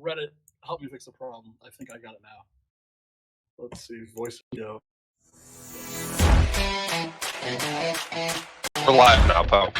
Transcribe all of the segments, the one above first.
Reddit help me fix the problem. I think I got it now. Let's see, voice video. We're live now, Poe.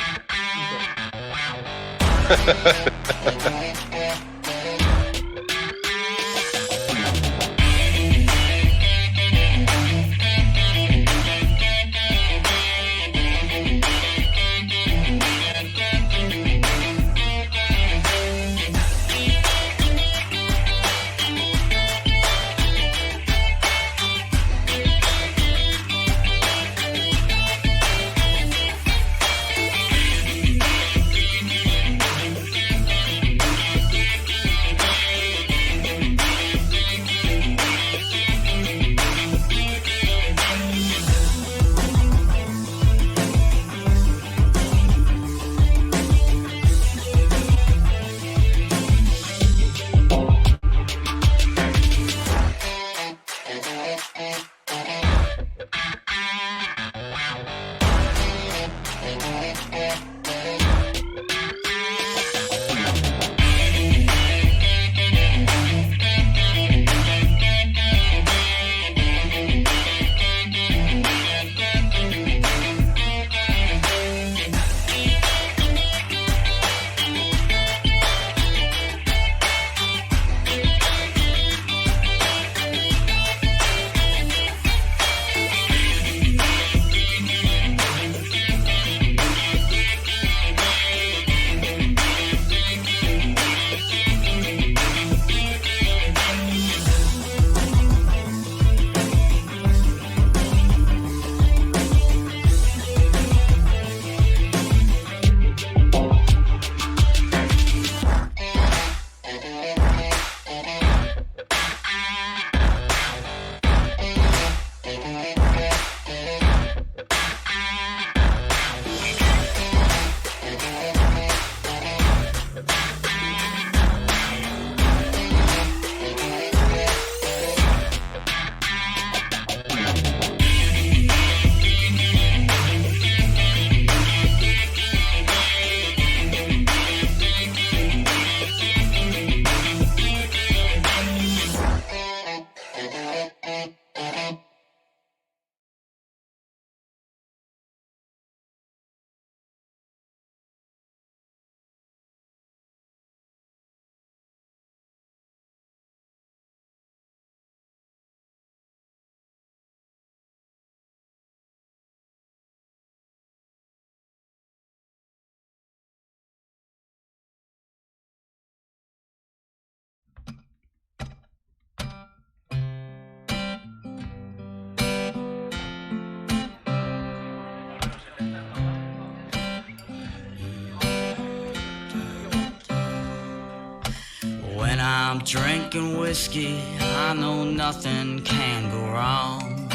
When I'm drinking whiskey, I know nothing can go wrong.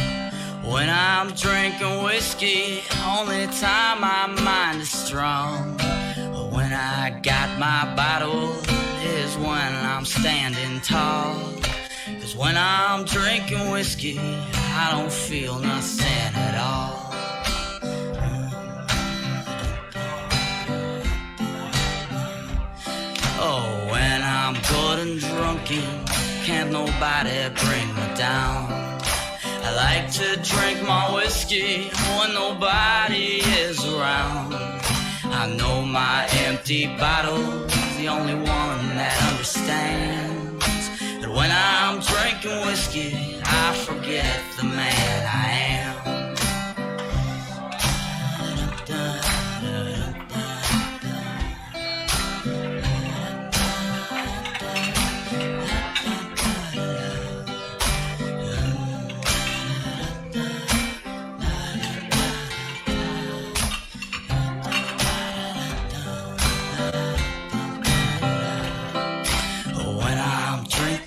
When I'm drinking whiskey, only time my mind is strong. When I got my bottle is when I'm standing tall. 'Cause when I'm drinking whiskey, I don't feel nothing at all. Oh, when I'm good and drunken, can't nobody bring me down. I like to drink my whiskey when nobody is around. I know my empty bottle's the only one that understands that when I'm drinking whiskey, I forget the man I am.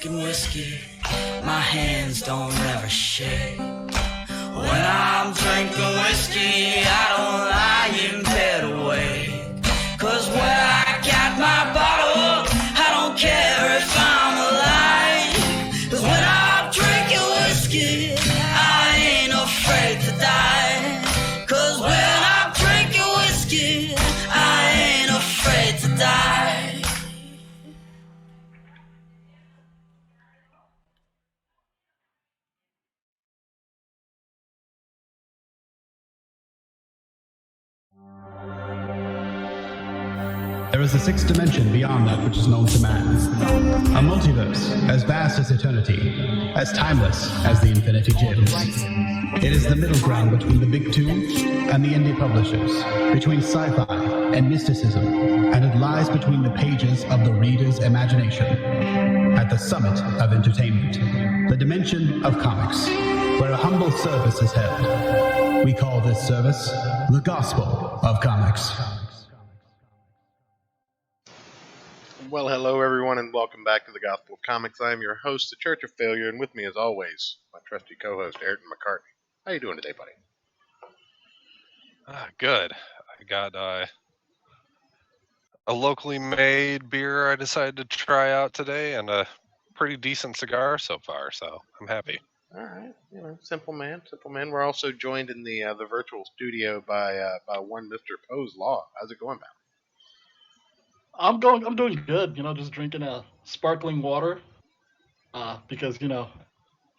Whiskey, my hands don't ever shake. When I'm drinking whiskey, I don't lie in bed awake. 'Cause when I got my bottle, I don't care if I'm alive. 'Cause when I'm drinking whiskey, I ain't afraid to die. 'Cause when I'm drinking whiskey, I ain't afraid to die. There is a sixth dimension beyond that which is known to man. A multiverse as vast as eternity, as timeless as the Infinity Gems. It is the middle ground between the big two and the indie publishers, between sci-fi and mysticism, and it lies between the pages of the reader's imagination. At the summit of entertainment, the dimension of comics, where a humble service is held. We call this service the Gospel of Comics. Well, hello everyone, and welcome back to the Gospel of Comics. I am your host, the Church of Failure, and with me, as always, my trusty co-host, Ayrton McCartney. How you doing today, buddy? Good. I got a locally made beer I decided to try out today, and a pretty decent cigar so far. So I'm happy. All right, simple man. We're also joined in the virtual studio by one Mr. Poe's Law. How's it going, man? I'm doing good. Just drinking a sparkling water, because beer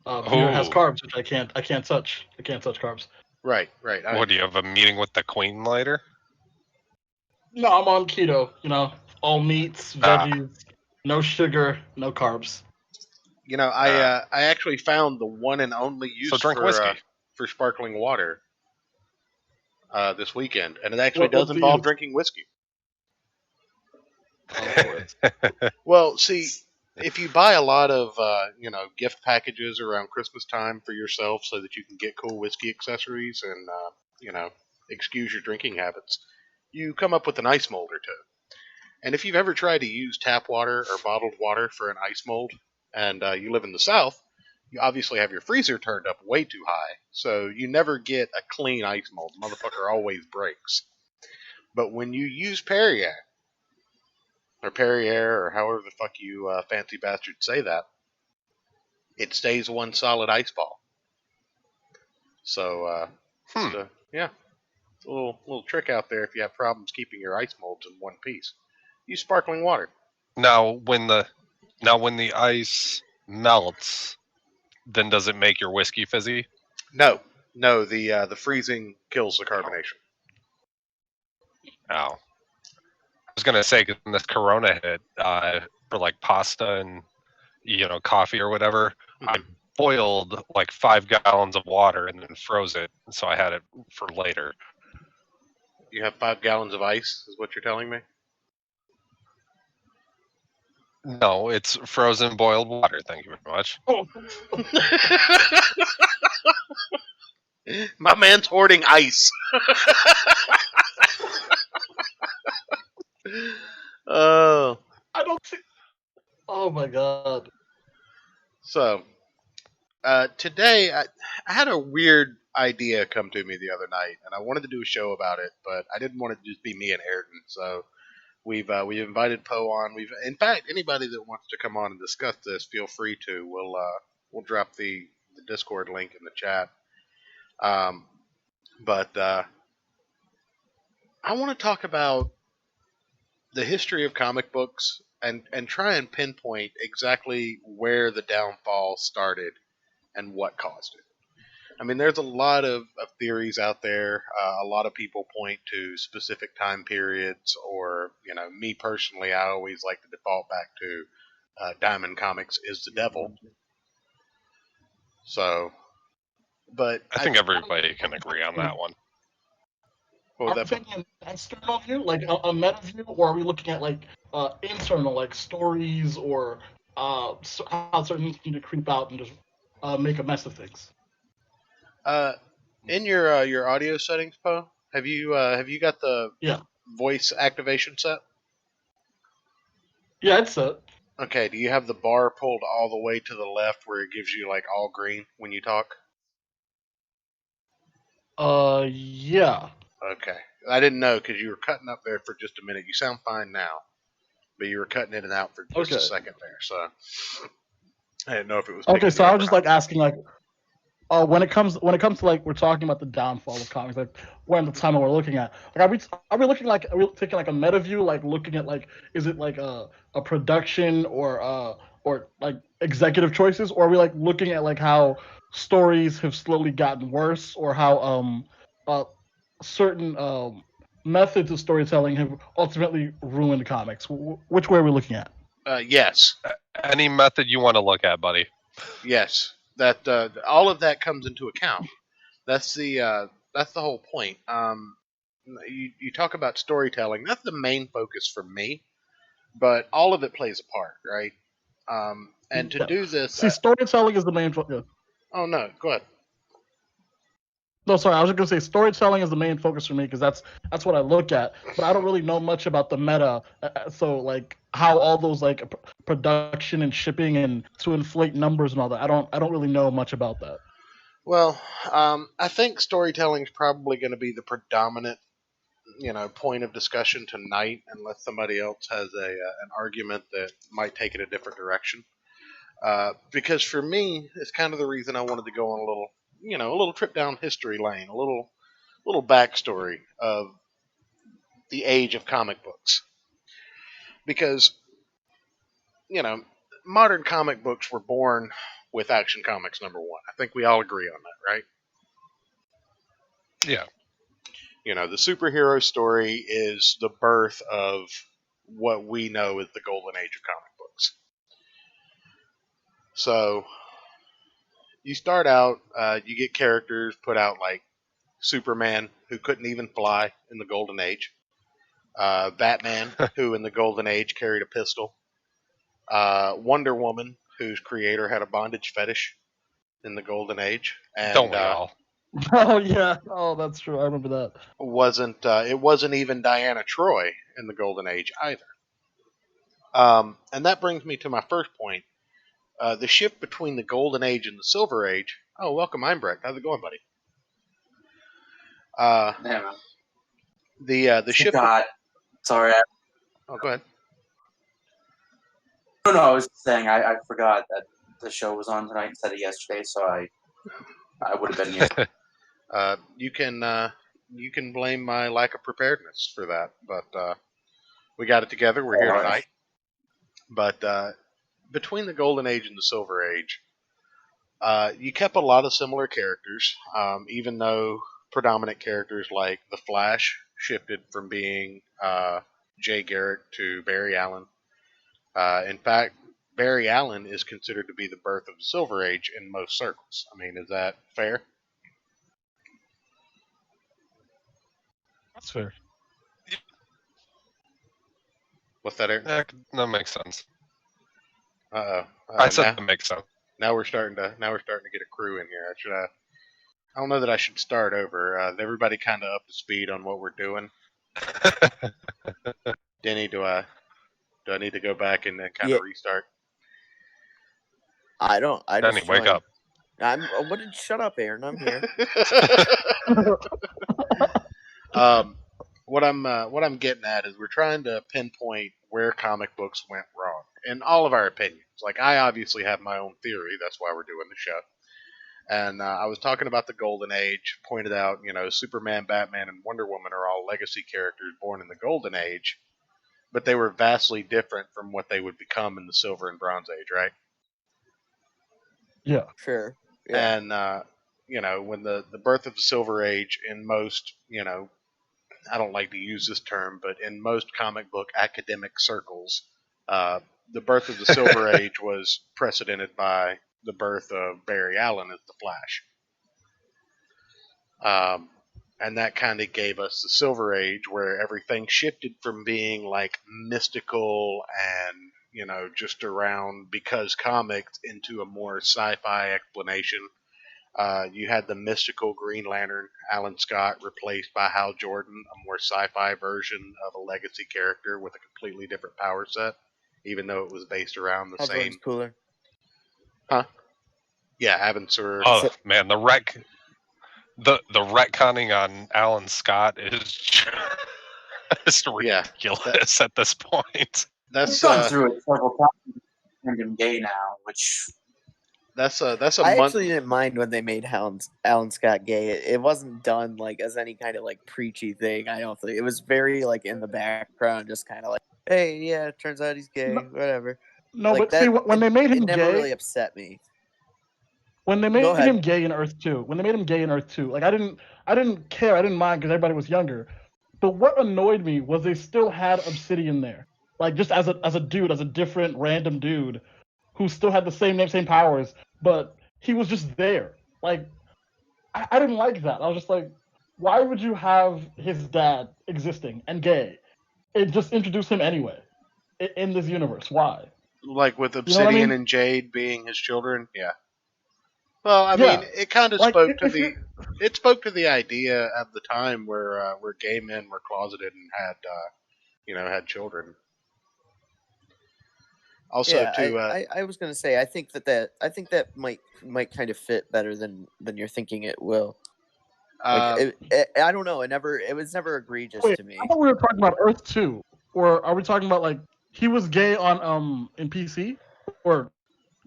has carbs, which I can't touch. I can't touch carbs. Right. What, do you have a meeting with the Queen later? No, I'm on keto. All meats, veggies, no sugar, no carbs. I actually found the one and only use for sparkling water this weekend, and it actually does involve drinking whiskey. Well, see, if you buy a lot of gift packages around Christmas time for yourself so that you can get cool whiskey accessories and excuse your drinking habits, you come up with an ice mold or two. And if you've ever tried to use tap water or bottled water for an ice mold, and you live in the South, you obviously have your freezer turned up way too high, so you never get a clean ice mold. The motherfucker always breaks. But when you use Perrier, or however the fuck you fancy bastards say that, it stays one solid ice ball. So, it's a little trick out there if you have problems keeping your ice molds in one piece. Use sparkling water. Now, when the ice melts, then does it make your whiskey fizzy? No, the freezing kills the carbonation. Oh. I was gonna say, 'cause when this Corona hit for like pasta and coffee or whatever, I boiled like 5 gallons of water and then froze it, so I had it for later. You have 5 gallons of ice, is what you're telling me? No, it's frozen boiled water. Thank you very much. Oh. My man's hoarding ice. Oh. I don't see. Oh my god. So, today I had a weird idea come to me the other night, and I wanted to do a show about it, but I didn't want it to just be me and Ayrton. So we've invited Poe on. In fact, anybody that wants to come on and discuss this, feel free to. We'll drop the Discord link in the chat. But I want to talk about the history of comic books and try and pinpoint exactly where the downfall started and what caused it. I mean, there's a lot of theories out there. A lot of people point to specific time periods, or, me personally, I always like to default back to Diamond Comics is the devil. So, but I think everybody can agree on that one. Are we taking an external view, like a meta view, or are we looking at like internal, like stories, or how certain things need to creep out and just make a mess of things? In your audio settings, Poe, have you got the voice activation set? Yeah, it's set. Okay, do you have the bar pulled all the way to the left where it gives you like all green when you talk? Yeah. Okay. I didn't know because you were cutting up there for just a minute. You sound fine now, but you were cutting in and out for just a second there. So I didn't know if it was okay. So I was just like asking, like, when it comes to like we're talking about the downfall of comics, like what in the time we're looking at, like are we taking like a meta view, like looking at like is it like a production or like executive choices, or are we like looking at like how stories have slowly gotten worse, or how certain methods of storytelling have ultimately ruined comics? Which way are we looking at? Yes, Any method you want to look at, buddy. yes. That all of that comes into account. That's the whole point. You talk about storytelling. That's the main focus for me, but all of it plays a part, right? And to Yeah. do this, See, storytelling is the main. oh no, go ahead. No, sorry, I was just gonna say storytelling is the main focus for me because that's what I look at. But I don't really know much about the meta. So like how all those like production and shipping and to inflate numbers and all that. I don't really know much about that. Well, I think storytelling is probably going to be the predominant, point of discussion tonight, unless somebody else has an argument that might take it a different direction. Because for me, it's kind of the reason I wanted to go on a little trip down history lane, a little backstory of the age of comic books. Because you know, modern comic books were born with Action Comics #1. I think we all agree on that, right? Yeah. The superhero story is the birth of what we know as the golden age of comic books. So you start out, you get characters put out like Superman, who couldn't even fly in the golden age. Batman, who in the golden age carried a pistol. Wonder Woman, whose creator had a bondage fetish in the golden age, and Don't we all? Oh yeah, oh that's true. I remember that. it wasn't even Diana Troy in the golden age either. And that brings me to my first point. The shift between the golden age and the silver age. Oh, welcome, Einbrecht. How's it going, buddy? Yeah, The shift. God. Sorry. Oh, go ahead. No, I was saying I forgot that the show was on tonight instead of yesterday, so I would have been here. You can blame my lack of preparedness for that, but we got it together. We're here tonight. But between the golden age and the silver age, you kept a lot of similar characters, even though predominant characters like the Flash shifted from being Jay Garrick to Barry Allen. In fact, Barry Allen is considered to be the birth of the Silver Age in most circles. I mean, is that fair? That's fair. What's that, Ayrton? That makes sense. Uh-oh. I said that makes sense. Now we're starting to get a crew in here. I don't know that I should start over. Everybody kind of up to speed on what we're doing. Denny, do I need to go back and then kind of restart? I don't. I Denny, just wake up. Shut up, Aaron. I'm here. What I'm getting at is we're trying to pinpoint where comic books went wrong in all of our opinions. Like, I obviously have my own theory. That's why we're doing the show. And I was talking about the Golden Age, pointed out, Superman, Batman, and Wonder Woman are all legacy characters born in the Golden Age, but they were vastly different from what they would become in the Silver and Bronze Age, right? Yeah. Sure. Yeah. And, when the birth of the Silver Age in most, I don't like to use this term, but in most comic book academic circles, the birth of the Silver Age was precedented by the birth of Barry Allen as the Flash. And that kind of gave us the Silver Age, where everything shifted from being like mystical and, just around because comics into a more sci-fi explanation. You had the mystical Green Lantern, Alan Scott, replaced by Hal Jordan, a more sci-fi version of a legacy character with a completely different power set, even though it was based around the Hal same. Jordan's cooler. Huh? Yeah, Avensur. Oh man, the retconning on Alan Scott is just ridiculous at this point. That's gone through it several times. Turned him gay now, which that's a I month. actually didn't mind when they made Alan Scott gay. It wasn't done like as any kind of like preachy thing. I don't think it was very like in the background, just kind of like, hey, yeah, it turns out he's gay, whatever. No, Like but see, when they made him it never gay, really upset me. when they made Go ahead. him gay in Earth 2, like I didn't care, I didn't mind because everybody was younger. But what annoyed me was they still had Obsidian there, like just as a dude, as a different random dude, who still had the same name, same powers, but he was just there. Like I didn't like that. I was just like, why would you have his dad existing and gay? It just introduce him anyway in this universe. Why? Like with You know what I Obsidian mean? and Jade being his children. Yeah. Well, I Yeah. mean, it kind of Like spoke to if the you it spoke to the idea at the time where gay men were closeted and had had children. Also, Yeah, to I was gonna say I think that might kind of fit better than you're thinking it will. Like um, I don't know. It was never egregious wait, to I me. thought we were talking about Earth 2, or are we talking about like he was gay on in PC or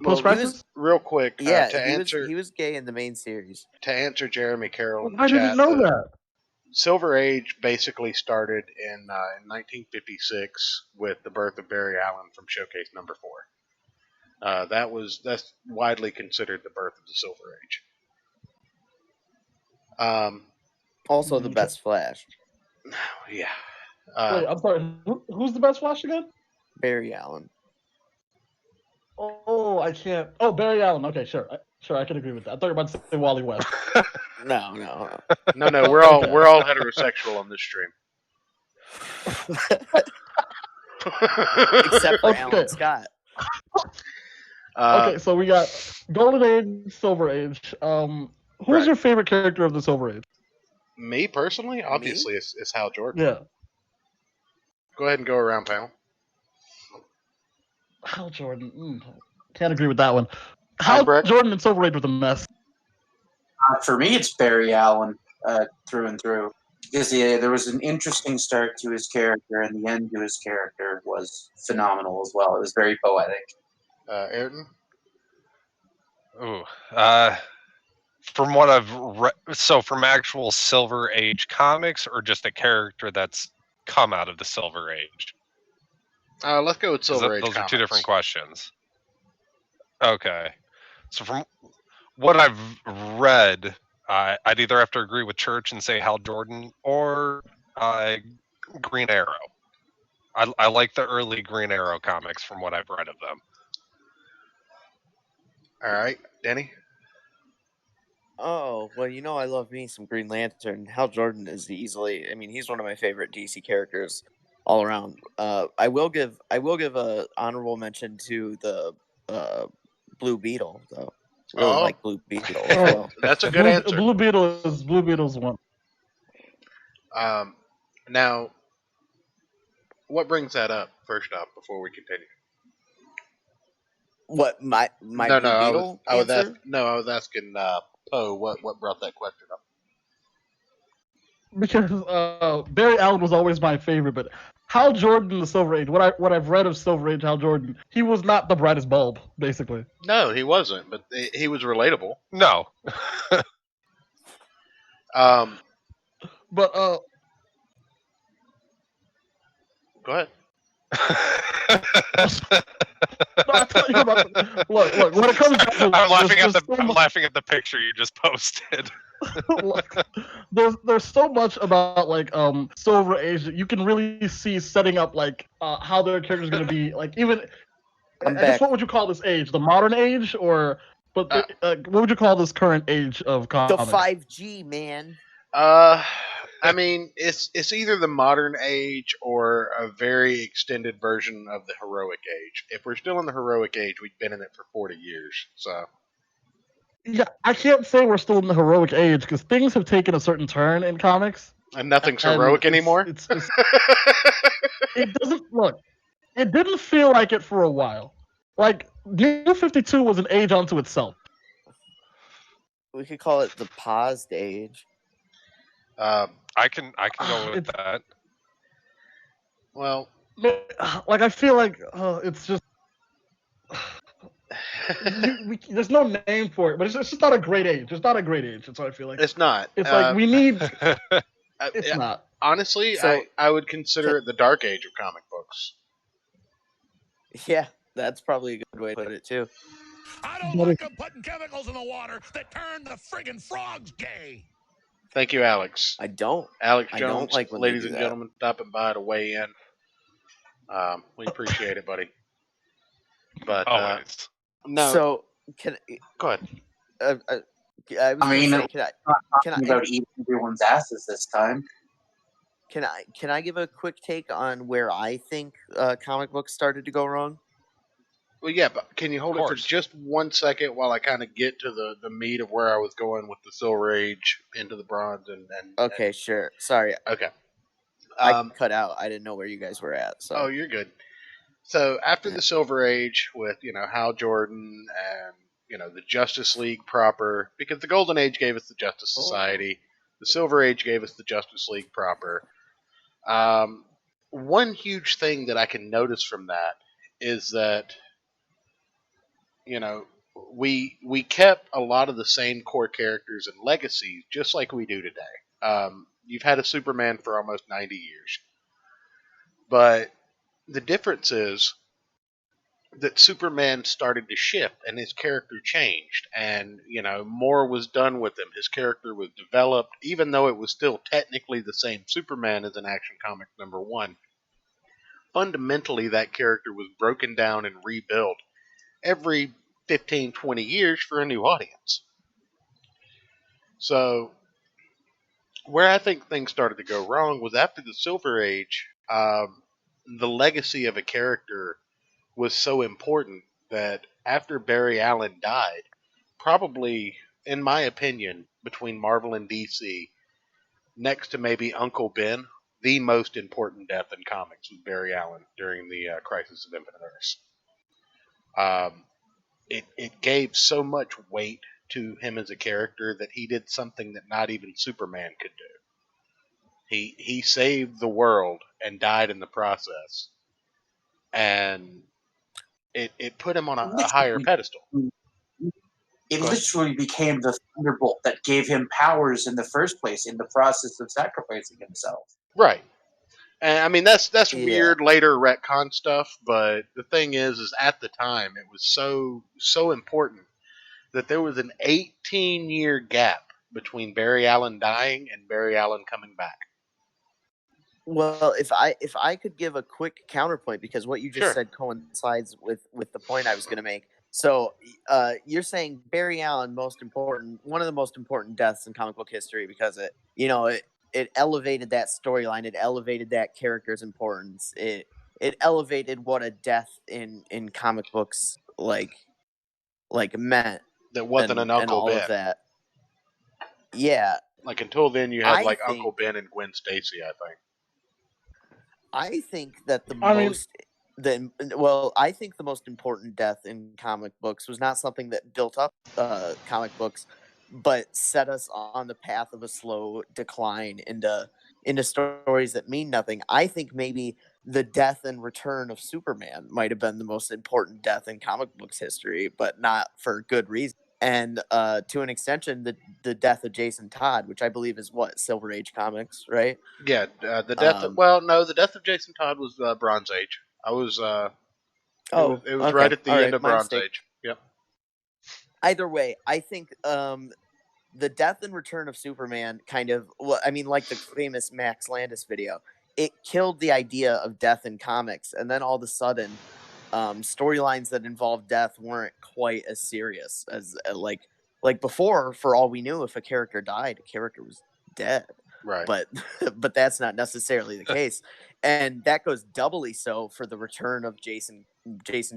well, post He was crisis? real quick yeah to answer he was gay in the main series. Jeremy Carroll in the I didn't chat. know The that. Silver Age basically started in 1956 with the birth of Barry Allen from Showcase Number 4. That's widely considered the birth of the Silver Age. Also the Okay. best Flash, Yeah. Wait, I'm sorry. Who's the best Flash again? Barry Allen. Oh, I can't. Oh, Barry Allen. Okay, sure, sure, I can agree with that. I thought you were about to say Wally West. No. No, we're Okay. all heterosexual on this stream. Except for Okay. Alan Scott. Okay, so we got Golden Age, Silver Age. Who's Right. your favorite character of the Silver Age? Me personally, obviously, is Hal Jordan. Yeah, Go ahead and go around, panel. Hal Jordan. Can't agree with that one. Hal Breck. Jordan and Silver Age was a mess. For me, it's Barry Allen through and through. Because there was an interesting start to his character, and the end to his character was phenomenal as well. It was very poetic. Ayrton? Ooh. From what I've read, so from actual Silver Age comics, or just a character that's come out of the Silver Age? Let's go with Silver Age Those comics. are two different questions. Okay. So from what I've read, I'd either have to agree with Church and say Hal Jordan or Green Arrow. I like the early Green Arrow comics from what I've read of them. All right, Danny? Oh, well, I love me some Green Lantern. Hal Jordan is easily, he's one of my favorite DC characters all around. I will give a honorable mention to the Blue Beetle, though. Really like Blue Beetle as well. That's a good answer. Blue Beetle's one. Now, what brings that up, first off, before we continue? What, my No, Blue Beetle I was answer? I was asking Poe what brought that question up. Because Barry Allen was always my favorite, but Hal Jordan in the Silver Age, what I've read of Silver Age Hal Jordan, he was not the brightest bulb, basically. No, he wasn't, but he was relatable. No. But Go ahead. no, I thought you were about to, look, when it comes down to I'm I'm laughing at the picture you just posted. there's so much about like Silver Age that you can really see setting up like how their character's gonna be, like, even I guess what would you call this age? The modern age, or what would you call this current age of comics? The 5G, man. I mean, it's either the modern age or a very extended version of the heroic age. If we're still in the heroic age, we've been in it for 40 years. So yeah, I can't say we're still in the heroic age because things have taken a certain turn in comics. And nothing's heroic anymore? It doesn't look. It didn't feel like it for a while. Like New 52 was an age unto itself. We could call it the paused age. I can go with that. Well, like I feel like it's just there's no name for it, but it's just not a great age. It's not a great age. That's what I feel like. It's not. It's like we need. It's not. Honestly, I would consider it the dark age of comic books. Yeah, that's probably a good way to put it too. I don't like them putting chemicals in the water that turn the friggin' frogs gay. Thank you, Alex. I don't. Alex I Jones, don't like when they ladies do and that. gentlemen, stopping by to weigh in. We appreciate it, buddy. But Always. no, So can go ahead. I was I mean, gonna say, we're not can talking I about eating everyone's asses this time. can I give a quick take on where I think comic books started to go wrong? Well, yeah, but can you hold Of it for course. just 1 second while I kind of get to the meat of where I was going with the Silver Age into the Bronze and Okay, sure. Sorry, okay. I cut out. I didn't know where you guys were at. So Oh, you're good. So after the Silver Age, with Hal Jordan and the Justice League proper, because the Golden Age gave us the Justice Society, the Silver Age gave us the Justice League proper. One huge thing that I can notice from that is that we kept a lot of the same core characters and legacies just like we do today. You've had a Superman for almost 90 years, but the difference is that Superman started to shift and his character changed, and more was done with him. His character was developed, even though it was still technically the same Superman as an Action Comics #1. Fundamentally, that character was broken down and rebuilt every 15, 20 years for a new audience. So, where I think things started to go wrong was after the Silver Age. The legacy of a character was so important that after Barry Allen died, probably, in my opinion, between Marvel and DC, next to maybe Uncle Ben, the most important death in comics was Barry Allen during the Crisis of Infinite Earths. It gave so much weight to him as a character that he did something that not even Superman could do. He saved the world and died in the process, and it put him on a higher pedestal. It literally became the thunderbolt that gave him powers in the first place in the process of sacrificing himself. Right. And I mean that's Yeah. weird later retcon stuff, but the thing is at the time it was so important that there was an 18-year gap between Barry Allen dying and Barry Allen coming back. well, if I could give a quick counterpoint, because what you just Sure. said coincides with the point I was going to make. So you're saying Barry Allen, one of the most important deaths in comic book history, because it elevated that storyline, it elevated that character's importance, it elevated what a death in comic books like meant. That wasn't an Uncle and all Ben. of that. Yeah, Like until then, you had I like think- Uncle Ben and Gwen Stacy, I think. I think that I think the most important death in comic books was not something that built up comic books, but set us on the path of a slow decline into stories that mean nothing. I think maybe the death and return of Superman might have been the most important death in comic books history, but not for good reason. And to an extension, the death of Jason Todd, which I believe is what, Silver Age comics, right? Yeah, the death. The death of Jason Todd was Bronze Age. I was. It was right at the end of Bronze Age. Yep. Either way, I think the death and return of Superman kind of, like the famous Max Landis video, it killed the idea of death in comics, and then all of a sudden, storylines that involved death weren't quite as serious as like before. For all we knew, if a character died, a character was dead. Right. But that's not necessarily the case, and that goes doubly so for the return of Jason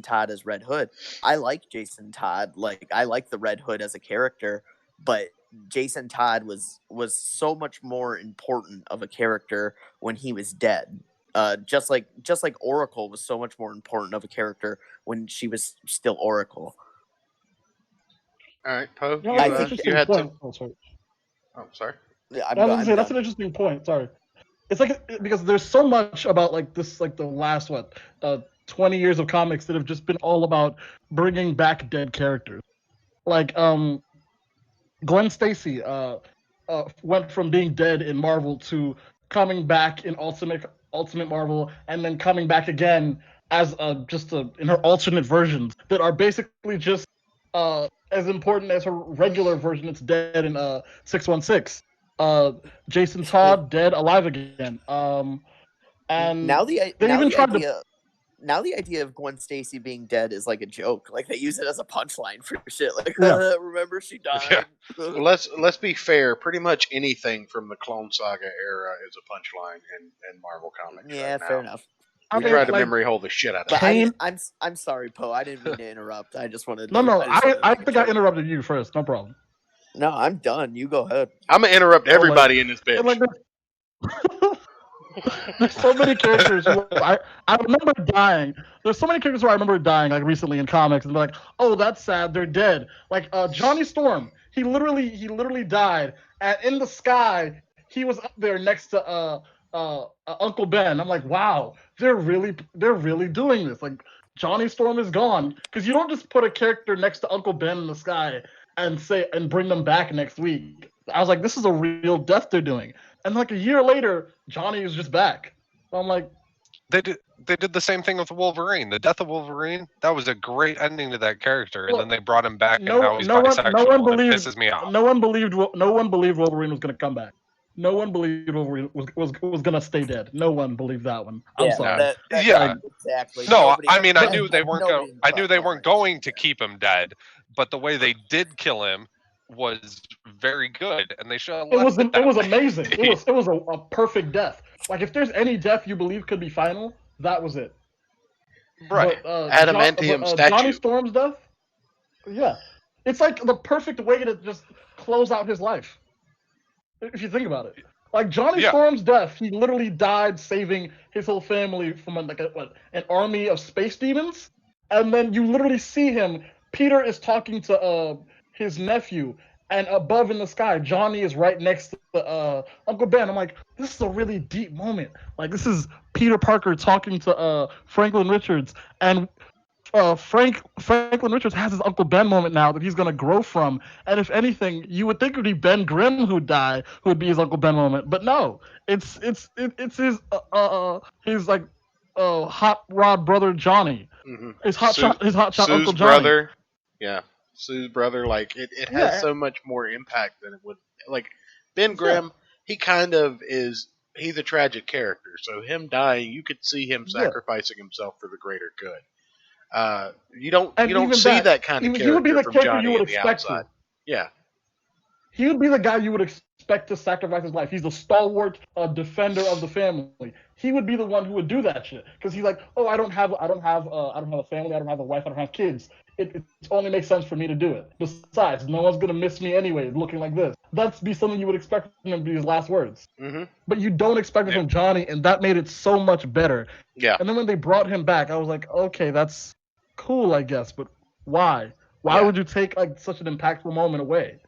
Todd as Red Hood. I like Jason Todd, I like the Red Hood as a character, but Jason Todd was so much more important of a character when he was dead. Just like Oracle was so much more important of a character when she was still Oracle. All right, Poe. No, I that's an think interesting you had point. some. Oh, sorry. Oh, sorry. That's an interesting point. Sorry, it's because there's so much about this, the last 20 years of comics that have just been all about bringing back dead characters. Gwen Stacy went from being dead in Marvel to coming back in Ultimate Marvel, and then coming back again as in her alternate versions that are basically just as important as her regular version that's dead in 616. uh, Jason Todd dead, alive again. And now the they now even the tried to. idea now the idea of Gwen Stacy being dead is like a joke. Like they use it as a punchline for shit. Like Yeah. remember she died. Yeah. Well, let's be fair. Pretty much anything from the Clone Saga era is a punchline in Marvel Comics Yeah, right fair now. enough. I We mean, try to like memory hole the shit out of But it. Kane. I'm sorry, Poe. I didn't mean to interrupt. I just wanted No, to. no. I just wanted to I make think I sure. interrupted you first. No problem. No, I'm done. You go ahead. I'm gonna interrupt Oh, like, everybody in this bitch. and like there's so many characters who I remember dying. There's so many characters who I remember dying like recently in comics and be like, oh, that's sad, they're dead. Like Johnny Storm, he literally died, and in the sky he was up there next to Uncle Ben. I'm like, wow, they're really doing this. Like Johnny Storm is gone because you don't just put a character next to Uncle Ben in the sky and bring them back next week. I was like, this is a real death they're doing. And like a year later, Johnny is just back. So I'm like, They did the same thing with Wolverine. The death of Wolverine, that was a great ending to that character, and then they brought him back and how he's bisexual. no one and it believed, pisses me off. no one believed Wolverine was gonna come back. No one believed Wolverine was gonna stay dead. No one believed that one. I'm sorry. Yeah. exactly. No, Nobody- I mean I knew they weren't nobody I knew thought they weren't Wolverine going to keep him dead, but the way they did kill him was very good, and they should have left It was way. amazing. It was a perfect death. Like if there's any death you believe could be final, that was it. Right. But, Adamantium statue. Johnny Storm's death, yeah, it's like the perfect way to just close out his life. If you think about it, like Johnny Yeah. Storm's death, he literally died saving his whole family from an army of space demons, and then you literally see him. Peter is talking to his nephew, and above in the sky, Johnny is right next to Uncle Ben. I'm like, this is a really deep moment. Like this is Peter Parker talking to Franklin Richards, and Franklin Richards has his Uncle Ben moment now that he's gonna grow from. And if anything, you would think it would be Ben Grimm who'd die, who would be his Uncle Ben moment. But no, it's his like hot rod brother Johnny. Mm-hmm. His hot shot Sue's Uncle Johnny. brother. Yeah, Sue's brother. Like it has Yeah. so much more impact than it would. Like Ben Grimm, he kind of is. He's a tragic character, so him dying, you could see him Yeah. sacrificing himself for the greater good. You don't And you don't even see that kind of he would be character the from character Johnny you would on the expect outside. to. Yeah, He would be the guy you would expect to sacrifice his life. He's the stalwart defender of the family. He would be the one who would do that shit because he's like, oh, I don't have a family, I don't have a wife, I don't have kids. It only makes sense for me to do it. Besides, no one's gonna miss me anyway, looking like this. That'd be something you would expect from him to be his last words. mm-hmm. But you don't expect it from Johnny, and that made it so much better. Yeah. And then when they brought him back, I was like, okay, that's cool, I guess, but why? Why would you take like such an impactful moment away?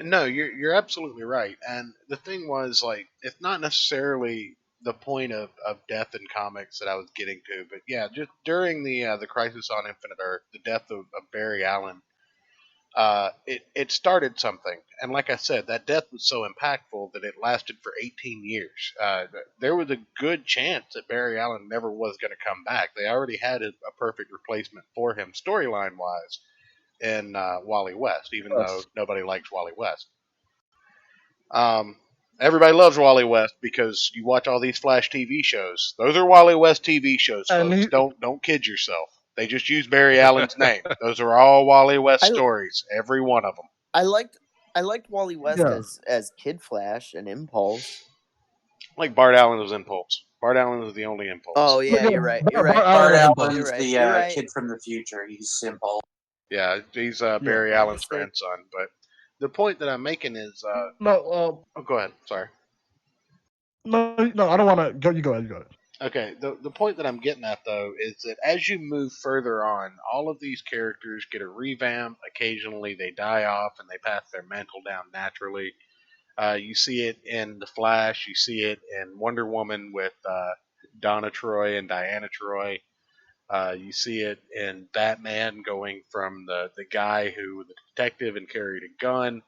No, you're absolutely right. And the thing was, like, it's not necessarily the point of death in comics that I was getting to, but yeah, just during the Crisis on Infinite Earth, the death of Barry Allen, it started something. And like I said, that death was so impactful that it lasted for 18 years. There was a good chance that Barry Allen never was going to come back. They already had a perfect replacement for him storyline wise in Wally West, even though nobody likes Wally West. Everybody loves Wally West because you watch all these Flash TV shows. Those are Wally West TV shows, folks. Don't kid yourself. They just use Barry Allen's name. Those are all Wally West stories, every one of them. I liked Wally West as Kid Flash and Impulse. Like Bart Allen was Impulse. Bart Allen was the only Impulse. Oh yeah, you're right. You're right. Bart Allen's You're right. the You're right. kid from the future. He's Impulse. Yeah, he's Barry Allen's grandson. But the point that I'm making is no. Oh, go ahead. Sorry. No, I don't want to go. You go ahead. You go ahead. Okay, the point that I'm getting at, though, is that as you move further on, all of these characters get a revamp. Occasionally they die off and they pass their mantle down naturally. You see it in The Flash. You see it in Wonder Woman with Donna Troy and Diana Troy. You see it in Batman going from the guy who was a detective and carried a gun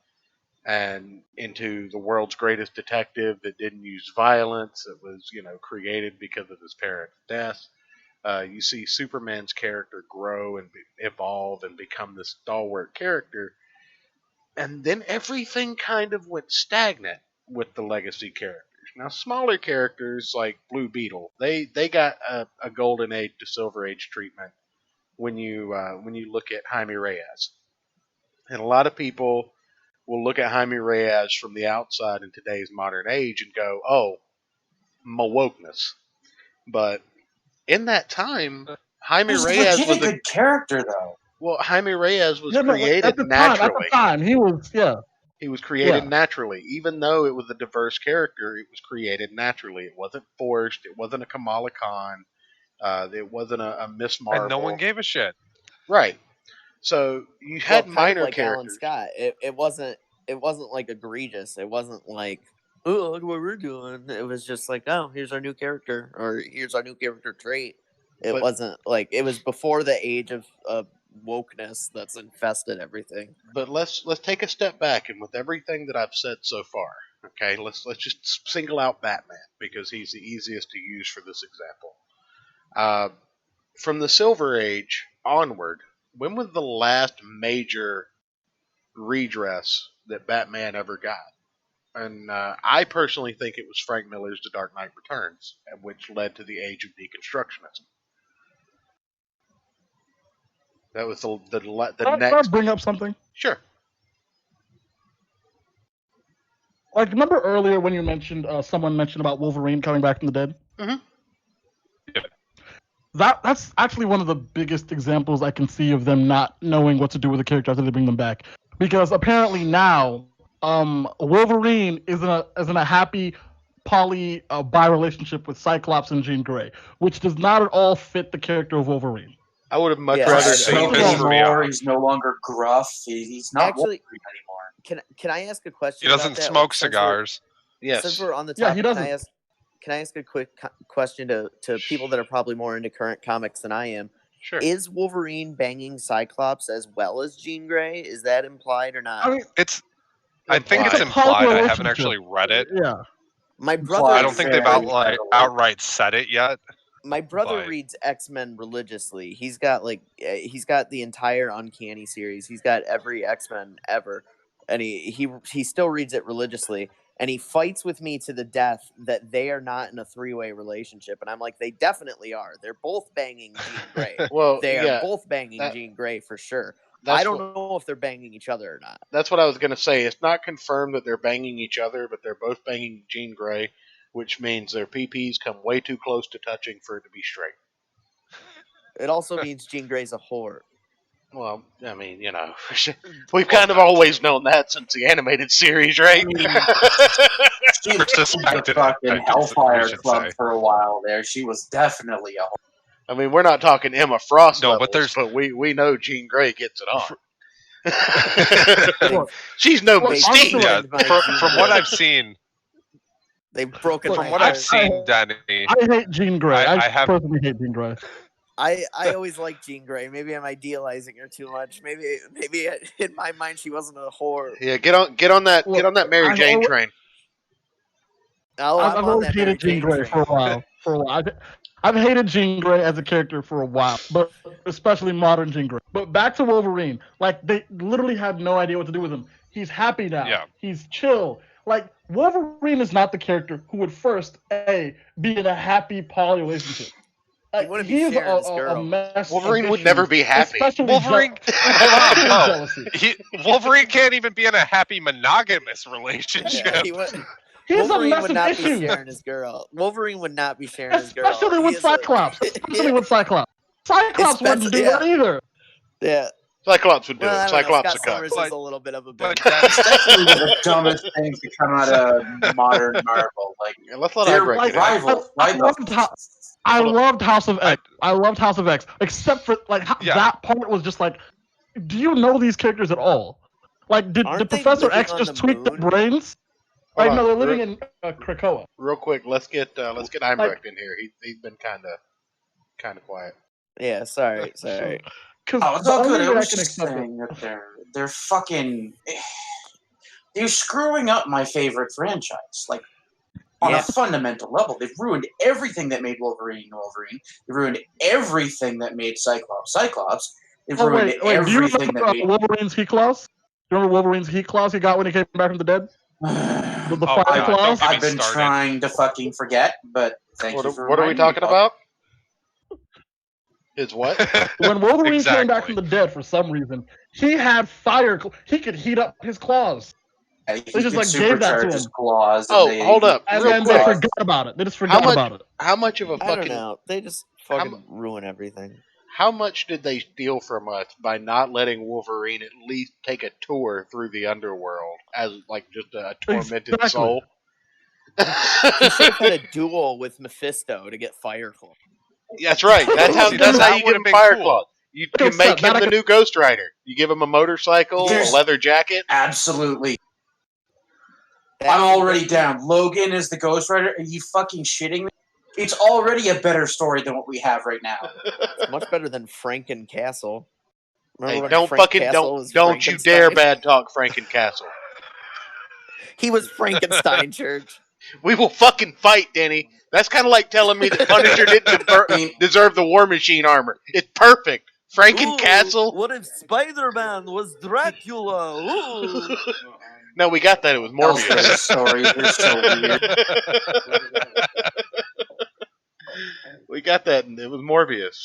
and into the world's greatest detective that didn't use violence, that was, created because of his parents' death. You see Superman's character grow and evolve and become this stalwart character. And then everything kind of went stagnant with the legacy characters. Now, smaller characters like Blue Beetle, they got a golden age to silver age treatment when you look at Jaime Reyes, and a lot of people will look at Jaime Reyes from the outside in today's modern age and go, "Oh, my wokeness." But in that time, Jaime He's a Reyes legit was a good character, though. well. Jaime Reyes was Yeah, no, like, created at the naturally. time, he was He was created Yeah. naturally. Even though it was a diverse character, it was created naturally. It wasn't forced. It wasn't a Kamala Khan. It wasn't a Miss Marvel. And no one gave a shit. Right. So you had kind minor of like Alan characters. Scott. It wasn't like egregious. It wasn't like, oh, look what we're doing. It was just like, oh, here's our new character, or here's our new character trait. It wasn't like, it was before the age of wokeness that's infested everything. But let's take a step back, and with everything that I've said so far, okay, let's just single out Batman because he's the easiest to use for this example. From the Silver Age onward, when was the last major redress that Batman ever got? And I personally think it was Frank Miller's The Dark Knight Returns, which led to the age of deconstructionism. That was the Can I next. bring up something? Sure. Like, remember earlier when you mentioned someone mentioned about Wolverine coming back from the dead? Mhm. Yeah. That's actually one of the biggest examples I can see of them not knowing what to do with the character after they bring them back. Because apparently now, Wolverine is in a happy bi relationship with Cyclops and Jean Grey, which does not at all fit the character of Wolverine. I would have much Yeah, rather so seen pisses him. me off. He's no longer gruff. He's not Actually- Wolverine anymore. Can I ask a question? He doesn't about that? smoke Since cigars. Since Yes. we're on the Yeah, topic, he can doesn't. I ask a quick question to people that are probably more into current comics than I am? Sure. Is Wolverine banging Cyclops as well as Jean Grey? Is that implied or not? I mean, I think it's It's a implied. public I haven't relationship. actually read it. yeah. My Implied. brother, I don't think they've Very outright said it yet. my brother but- reads X-Men religiously. He's got the entire Uncanny series. He's got every X-Men ever, and he still reads it religiously. And he fights with me to the death that they are not in a three-way relationship. And I'm like, they definitely are. They're both banging Jean Grey. Well, They are yeah, both banging that- Jean Grey for sure. that's I don't what, know if they're banging each other or not. That's what I was going to say. It's not confirmed that they're banging each other, but they're both banging Jean Grey, which means their PPs come way too close to touching for it to be straight. It also means Jean Grey's a whore. Well, I mean, we've kind of always known that since the animated series, right? She was Suspected, the fucking I Hellfire should Club say. for a while there. She was definitely a I mean, we're not talking Emma Frost No, levels, but there's- but we know Jean Grey gets it on. Look, She's no Look, Mystique. honestly, Yeah, My from Jean what Grey. I've seen, They've broken Look, my from what heart. I've seen, Danny, I hate Jean Grey. I I have- personally hate Jean Grey. I always liked Jean Grey. Maybe I'm idealizing her too much. Maybe in my mind she wasn't a whore. Yeah, get on that Look, Mary I've Jane always- train. Oh, I've I'm on always that Mary hated Jean Jane Grey train. for a while. I've hated Jean Grey as a character for a while, but especially modern Jean Grey. But back to Wolverine, like they literally had no idea what to do with him. He's happy now. Yeah. He's chill. Like Wolverine is not the character who would first be in a happy poly relationship. Like, wouldn't be he's sharing his a girl. mess. Wolverine of would issues, never be happy. especially Wolverine. especially No. jealousy. Wolverine can't even be in a happy monogamous relationship. Yeah, He's Wolverine a mess would of not issues. be sharing his girl. Wolverine would not be sharing his girl. Especially He with is a- Cyclops. Especially with Cyclops. Cyclops wouldn't do Especially- that either. Yeah. Cyclops would do Well, I it. don't know. Cyclops Scott a cunt. Summers But- is a little bit of a but bitch. that's- definitely the dumbest things to come out of modern Marvel. Like Yeah, let's let they're Ibrecht like get it. rivals. I rivals. I Hold on. loved House of X. I loved House of X, except for like Yeah. that part was just like, do you know these characters at all? Like, did Aren't they Professor living X on just the tweak their moon? brains? Hold Like, no, on. they're living in Krakoa. Real quick, let's get Ibrecht in here. He's been kind of quiet. Yeah, sorry. Because Oh, it's the all good. only I way I was can just accept it. saying that they're fucking. They're screwing up my favorite franchise. Like on Yeah. a fundamental level, they've ruined everything that made Wolverine Wolverine. They ruined everything that made Cyclops Cyclops. They've Oh, ruined wait, do you everything remember that made. Wolverine's He Claws? remember Wolverine's heat claws he got when he came back from the dead? The Oh, fire God, claws? don't get me I've been started. trying to fucking forget, but thank you for What are we reminding me, talking Bob. about? His what? When Wolverine exactly. came back from the dead for some reason, he had fire. He could heat up his claws. He They just could like gave that to supercharge his him, claws. Oh, and hold up, and real then quick. they forgot about it. They just How forgot much? about it. How much of a I don't fucking? know. They just How fucking mu- ruin everything. How much did they steal from us by not letting Wolverine at least take a tour through the underworld as like just a tormented Exactly. soul? He should have had a duel with Mephisto to get Fire Claw. That's right. That's how. See, That's how that you give would've him been Fire cool. Claw. You Okay, make so him that the I new Ghost Rider. You give him a motorcycle, Here's- a leather jacket. Absolutely. That I'm and already get- down. Logan is the Ghost Rider. Are you fucking shitting me? It's already a better story than what we have right now. It's much better than Franken Castle. Remember Hey, when don't Frank fucking Castle was don't you Frankenstein? dare bad talk Frankencastle. He was Frankenstein, Church. We will fucking fight, Denny. That's kind of like telling me that Punisher didn't deserve the War Machine armor. It's perfect. Frankencastle. Ooh, what if Spider-Man was Dracula? Ooh. No, we got that. It was Elseworlds Morbius. stories are so weird. We got that, and it was Morbius.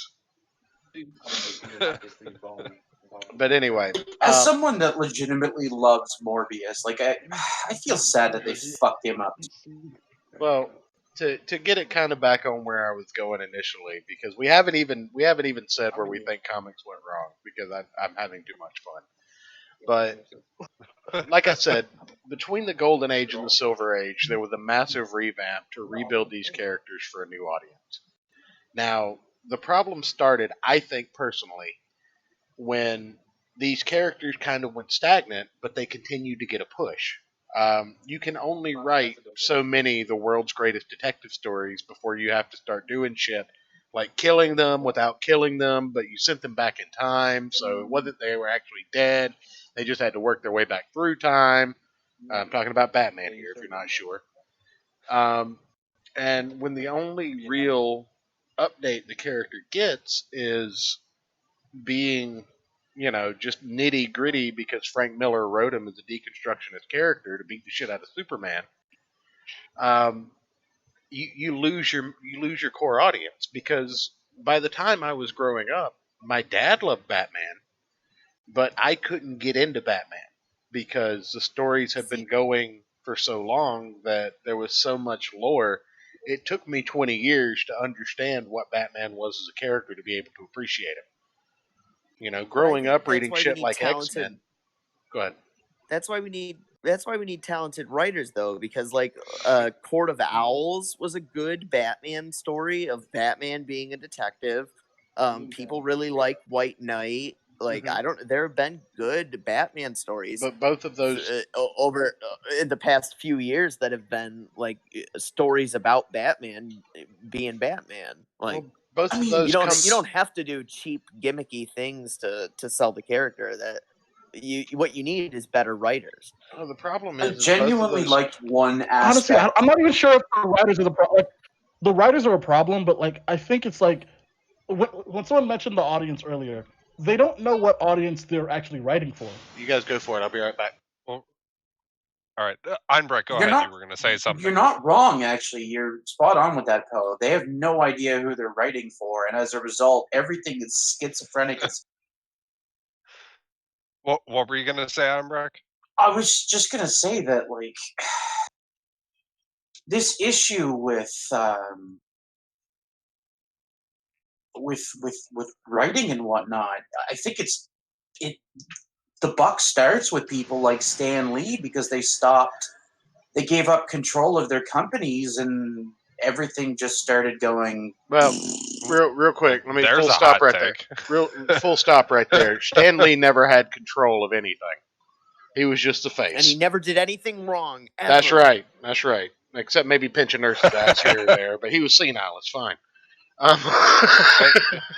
But anyway, As someone that legitimately loves Morbius, like I feel sad that they fucked him up. well, to get it kind of back on where I was going initially, because we haven't even said where we think comics went wrong, because I'm having too much fun. But like I said, between the Golden Age and the Silver Age, there was a massive revamp to rebuild these characters for a new audience. Now, the problem started, I think personally, when these characters kind of went stagnant, but they continued to get a push. You can only write so many the world's greatest detective stories before you have to start doing shit like killing them without killing them, but you sent them back in time, so it wasn't they were actually dead. They just had to work their way back through time. I'm talking about Batman here, if you're not sure. And when the only real update the character gets is being, just nitty gritty because Frank Miller wrote him as a deconstructionist character to beat the shit out of Superman, you lose your core audience, because by the time I was growing up, my dad loved Batman, but I couldn't get into Batman because the stories had been going for so long that there was so much lore. It took me 20 years to understand what Batman was as a character to be able to appreciate him. Growing up reading shit like X-Men. Go ahead. That's why we need talented writers, though, because like Court of Owls was a good Batman story of Batman being a detective. People really like White Knight. Like there have been good Batman stories, but both of those over in the past few years that have been like stories about Batman being Batman. Like both of those you don't have to do cheap gimmicky things to sell the character. That what you need is better writers. Oh, the problem I is genuinely liked one Honestly, aspect. I'm not even sure if the writers are the problem. Like, the writers are a problem, but like I think it's like when someone mentioned the audience earlier, they don't know what audience they're actually writing for. You guys go for it. I'll be right back. Well, all right, Einbrecht, go ahead. You were going to say something. You're not wrong, actually. You're spot on with that, Poe. They have no idea who they're writing for, and as a result, everything is schizophrenic. What were you going to say, Einbrecht? I was just gonna say that, like, this issue with writing and whatnot, I think the buck starts with people like Stan Lee, because they gave up control of their companies, and everything just started going. Well, real quick, let me There's full a stop hot right take. there. Full stop right there. Stan Lee never had control of anything. He was just the face. And he never did anything wrong. Ever. That's right. That's right. Except maybe pinch a nurse's ass here or there, but he was senile. It's fine.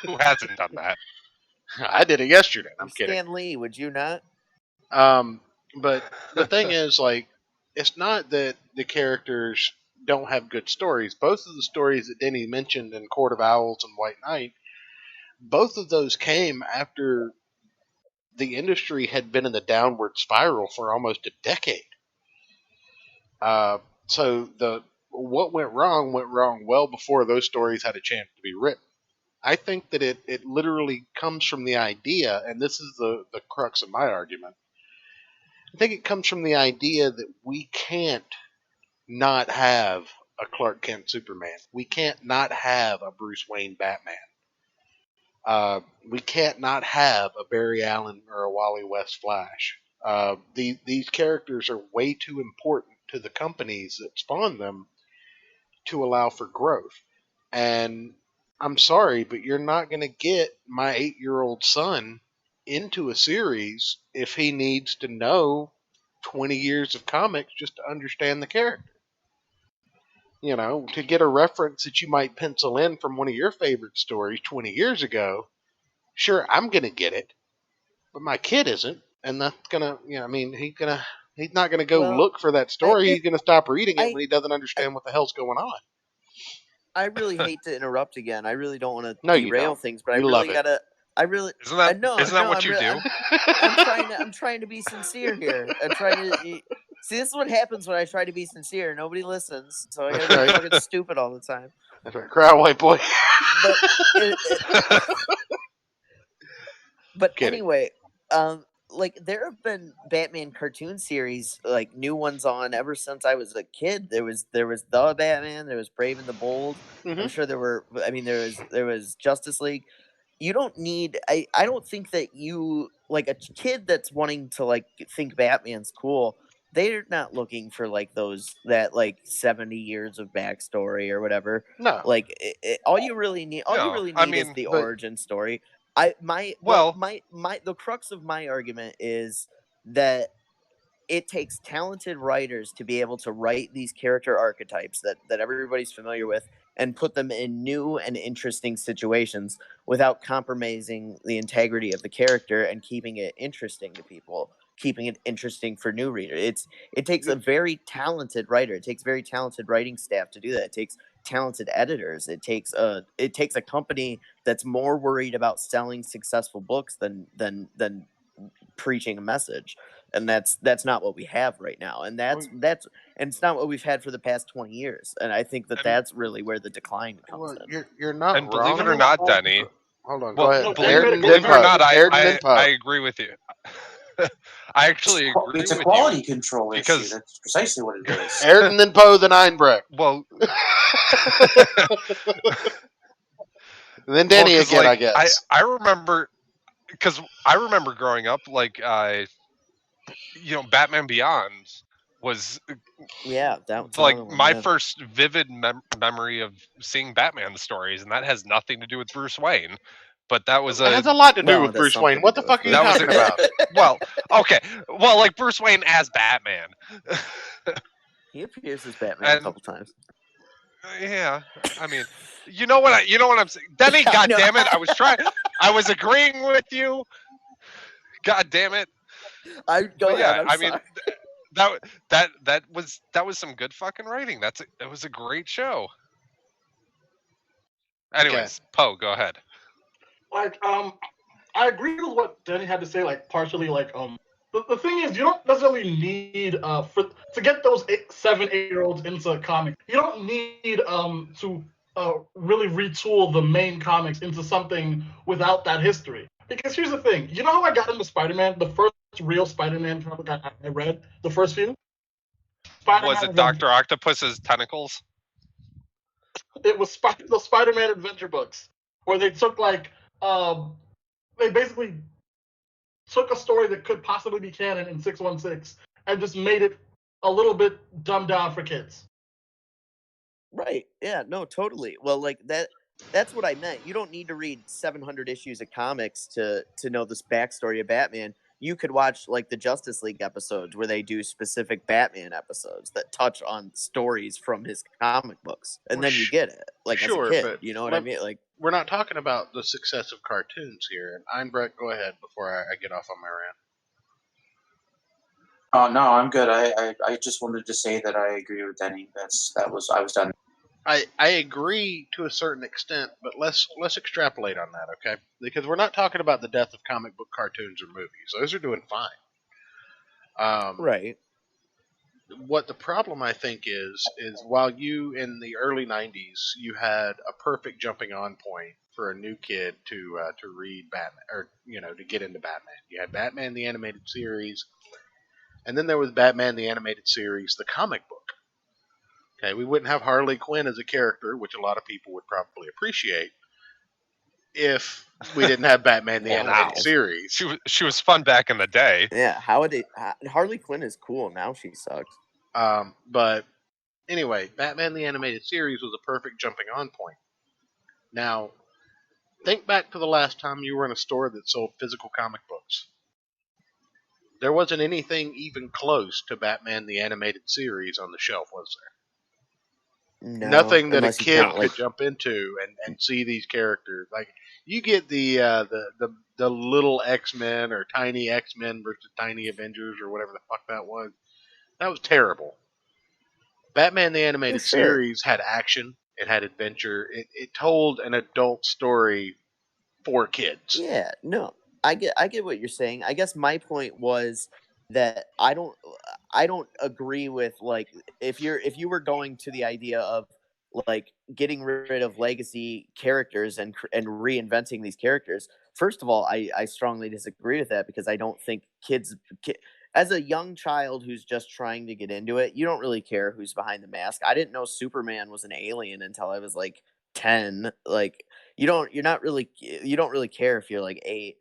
Who hasn't done that? I did it yesterday. I'm kidding. Stan Lee, would you not? But the thing is, like, it's not that the characters don't have good stories. Both of the stories that Denny mentioned in Court of Owls and White Knight, both of those came after the industry had been in the downward spiral for almost a decade. So what went wrong well before those stories had a chance to be written. I think that it literally comes from the idea, and this is the crux of my argument. I think it comes from the idea that we can't not have a Clark Kent Superman. We can't not have a Bruce Wayne Batman. We can't not have a Barry Allen or a Wally West Flash. These characters are way too important to the companies that spawn them to allow for growth. And I'm sorry, but you're not going to get my 8-year-old son into a series if he needs to know 20 years of comics just to understand the character. You know, to get a reference that you might pencil in from one of your favorite stories 20 years ago, sure, I'm going to get it, but my kid isn't. And that's going to, I mean, he's not going to go look for that story. He's going to stop reading it when he doesn't understand what the hell's going on. I really hate to interrupt again. I really don't want to No, you derail don't. things, but You I love really it. gotta. I really Isn't that what you do? I'm trying to be sincere here. I'm trying to see. This is what happens when I try to be sincere. Nobody listens, so I gotta That's be right. fucking stupid all the time. That's right. Cry, white boy. But Kidding. anyway, like there have been Batman cartoon series, like new ones on ever since I was a kid. There was the Batman, there was Brave and the Bold. I'm Mhm. sure there were. I mean, there was Justice League. You don't need. I don't think that you like a kid that's wanting to like think Batman's cool. They're not looking for like that like 70 years of backstory or whatever. No. Like all you really need is the origin story. The crux of my argument is that it takes talented writers to be able to write these character archetypes that everybody's familiar with and put them in new and interesting situations without compromising the integrity of the character and keeping it interesting to people, keeping it interesting for new readers. It takes a very talented writer. It takes very talented writing staff to do that. It takes talented editors. It takes a company that's more worried about selling successful books than preaching a message. And that's not what we have right now, and and it's not what we've had for the past 20 years. And I think that's really where the decline comes in. You're not And wrong. believe it or not, Denny. Hold on, Well, go ahead. Believe it or not, I agree with you. I actually agree It's a with quality you control because issue. That's precisely what it is. Ayrton, then Poe, then Einbrecht. Well, then Denny again, I guess. I remember because I remember growing up, like Batman Beyond was that's like my first vivid memory of seeing Batman stories, and that has nothing to do with Bruce Wayne. But that was it has a lot to do with Bruce Wayne. What the fuck are you talking about? Well, okay. Well, like Bruce Wayne as Batman. He appears as Batman a couple times. Yeah, I mean, you know what I'm saying, Denny. God damn it! I was agreeing with you. God damn it! I mean, that was some good fucking writing. That was a great show. Anyways, Poe, go ahead. Like, I agree with what Denny had to say. Like, partially, like, the thing is, you don't necessarily need to get those 7, 8-year-olds into comics. You don't need to really retool the main comics into something without that history. Because here's the thing, you know how I got into Spider-Man? The first real Spider-Man comic I read, the first few. Was it Dr. Octopus's tentacles? It was the Spider-Man adventure books, where they took they basically took a story that could possibly be canon in 616 and just made it a little bit dumbed down for kids. Right. Yeah, no, totally. Well, like that's what I meant. You don't need to read 700 issues of comics to know this backstory of Batman. You could watch like the Justice League episodes where they do specific Batman episodes that touch on stories from his comic books, and then you get it. Like sure, as a kid, but you know what I mean? Like we're not talking about the success of cartoons here. And Einbrecht, go ahead before I get off on my rant. Oh no, I'm good. I just wanted to say that I agree with Denny. I was done. I agree to a certain extent, but let's extrapolate on that, okay? Because we're not talking about the death of comic book cartoons or movies; those are doing fine. Right. What the problem I think is while you in the early '90s you had a perfect jumping on point for a new kid to read Batman or to get into Batman. You had Batman the animated series, and then there was Batman the animated series, the comic book. Okay, we wouldn't have Harley Quinn as a character, which a lot of people would probably appreciate if we didn't have Batman the Wow. animated series. She was fun back in the day. Yeah. How would they? Harley Quinn is cool now. She sucks. But anyway, Batman the animated series was a perfect jumping on point. Now, think back to the last time you were in a store that sold physical comic books. There wasn't anything even close to Batman the animated series on the shelf, was there? No, Nothing that a unless you kid count, could like, jump into and see these characters. Like you get the little X Men or Tiny X Men versus Tiny Avengers or whatever the fuck that was. That was terrible. Batman the animated sure. series had action. It had adventure. It told an adult story for kids. Yeah, no, I get what you're saying. I guess my point was that I don't agree with, like, if you were going to the idea of like getting rid of legacy characters and reinventing these characters. First of all, I strongly disagree with that because I don't think as a young child who's just trying to get into it, you don't really care who's behind the mask. I didn't know Superman was an alien until I was like 10. Like, you don't really care if you're like 8.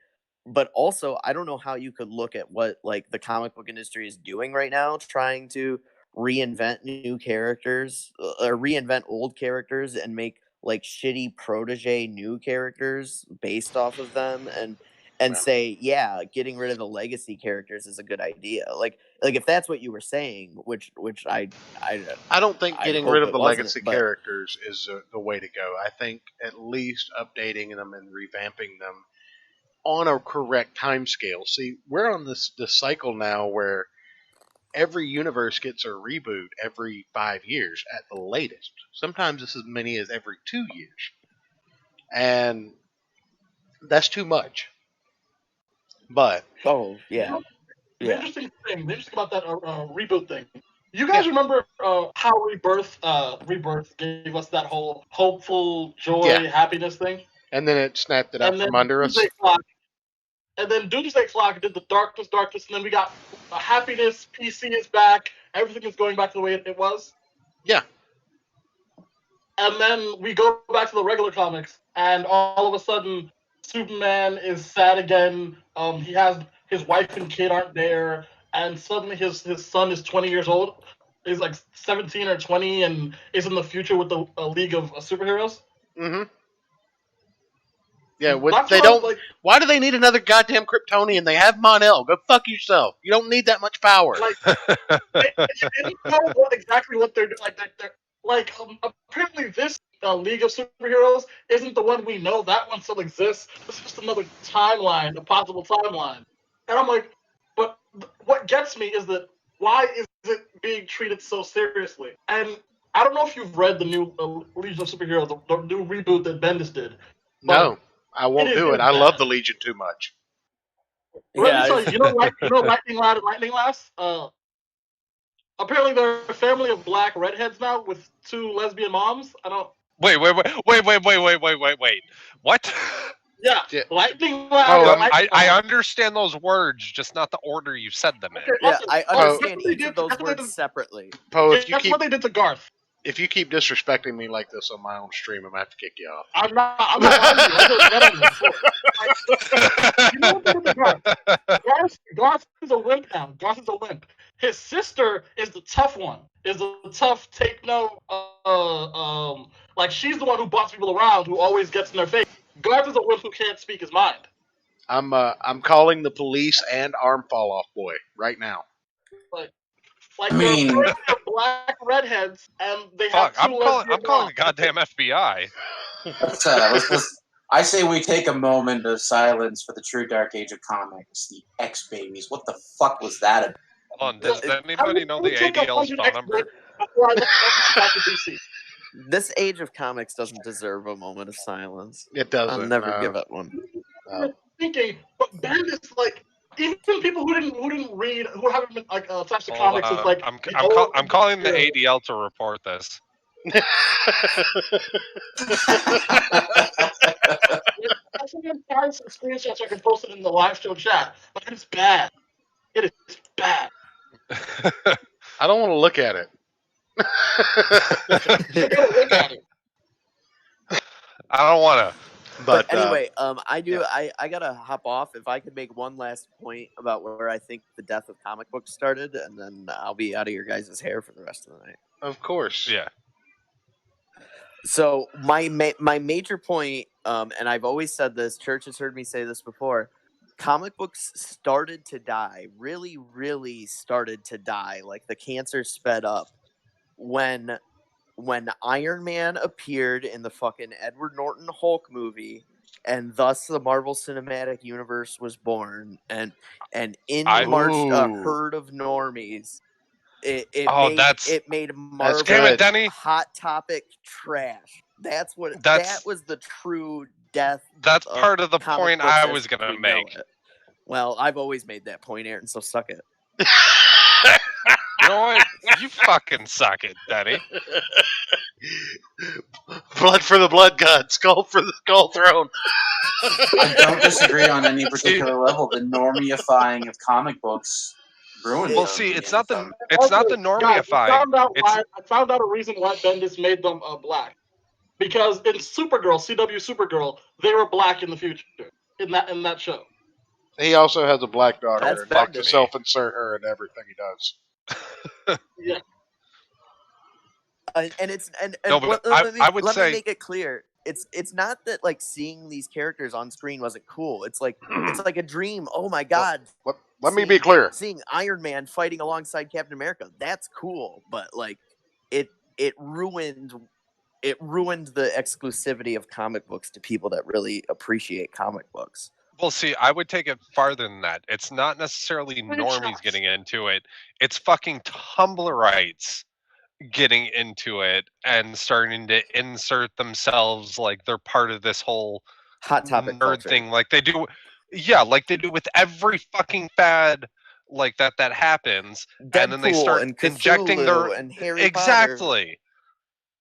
But also, I don't know how you could look at what like the comic book industry is doing right now, trying to reinvent new characters or reinvent old characters and make like shitty protege new characters based off of them, and Well, say, yeah, getting rid of the legacy characters is a good idea. Like if that's what you were saying, which I don't think I getting hope rid of it the wasn't, legacy but characters is the way to go. I think at least updating them and revamping them on a correct time scale. See, we're on this cycle now where every universe gets a reboot every 5 years at the latest. Sometimes it's as many as every 2 years, and that's too much. But oh You yeah, know, the yeah. interesting about that reboot thing. You yeah, guys remember how Rebirth gave us that whole hopeful, yeah, joy, happiness thing, and then it snapped it out and then from under us. Doomsday Clock did the darkness, and then we got happiness. PC is back. Everything is going back to the way it was. Yeah, And then we go back to the regular comics, and all of a sudden, Superman is sad again. He has his wife and kid aren't there, and suddenly his son is 20 years old. He's like 17 or 20, and is in the future with the League of Superheroes. mm-hmm. Yeah, That's they what I'm don't. like. Why do they need another goddamn Kryptonian? They have Mon-El. Go fuck yourself. You don't need that much power. Like, they know exactly what they're doing. They're like, apparently this League of Superheroes isn't the one we know. That one still exists. It's just another timeline, a possible timeline. And I'm like, but what gets me is that why is it being treated so seriously? And I don't know if you've read the new Legion of Superheroes, the new reboot that Bendis did. No, I won't do it. I love the Legion too much. Let me tell you, Lightning Lad and Lightning Lass? Apparently they're a family of black redheads now with 2 lesbian moms. I don't. Wait. What? Yeah, Yeah. Lightning Lad. Oh, and Lightning I Mom. understand those words, just not the order you said them in. Okay, Yeah, also, I guess understand what they each did- of those guess what they words did- separately. Poe, Guess what they did to Garth? if you keep disrespecting me like this on my own stream, I'm gonna have to kick you off. I'm not lying to you. I just read on you before. You know what they did to Garth? Garth is a wimp now. Garth is a wimp. His sister is the tough one. Is the tough, take no, like she's the one who boss people around, who always gets in their face. Garth is a wimp who can't speak his mind. I'm calling the police and Arm Fall Off Boy right now. Like I mean- they're a family of black redheads, and they have Fuck, 2 I'm lesbian calling moms. the goddamn FBI. I say we take a moment of silence for the true dark age of comics, the X babies. What the fuck was that about? Hold on, does I anybody know the would take ADL's 100 phone number? Before I look back to DC. This age of comics doesn't deserve a moment of silence. It doesn't. I'll never no. give it one. No. Thinking, but Bendis, like, even people who didn't read, who haven't been like attached to Hold comics, is on. like I'm calling the ADL to report this. Someone find some screenshots so I can post it in the live show chat. But it's bad. It is bad. I don't want to look at it. You're gonna look at it. I don't want to. But anyway, I do. Yeah. I gotta hop off. If I could make one last point about where I think the death of comic books started, and then I'll be out of your guys' hair for the rest of the night. Of course. Yeah. So my major point, and I've always said this, Church has heard me say this before, comic books started to die, really, really started to die, like the cancer sped up when Iron Man appeared in the fucking Edward Norton Hulk movie, and thus the Marvel Cinematic Universe was born, and in marched a herd of normies. It made Marvel Hot Topic trash. That was the true death. That's part of the point I was gonna make. Well, I've always made that point, Ayrton, so suck it. You know what? You fucking suck it, Daddy. Blood for the blood god, skull for the skull throne. I don't disagree on any particular level. The normiifying of comic books ruined. Well, see, it's not the normiifying. I found out a reason why Bendis made them black. Because in Supergirl, CW Supergirl, they were black in the future in that show. He also has a black daughter and likes to self-insert her in everything he does. Yeah. I would say, let me make it clear. It's not that like seeing these characters on screen wasn't cool. It's like a dream. Oh my god! Let me be clear. Seeing Iron Man fighting alongside Captain America, that's cool. But like it ruined the exclusivity of comic books to people that really appreciate comic books. Well, see, I would take it farther than that. It's not necessarily normies getting into it. It's fucking Tumblrites getting into it and starting to insert themselves like they're part of this whole hot topic nerd culture thing, like they do. Yeah, like they do with every fucking fad like that happens, Deadpool, and then they start and injecting their and Harry exactly Potter.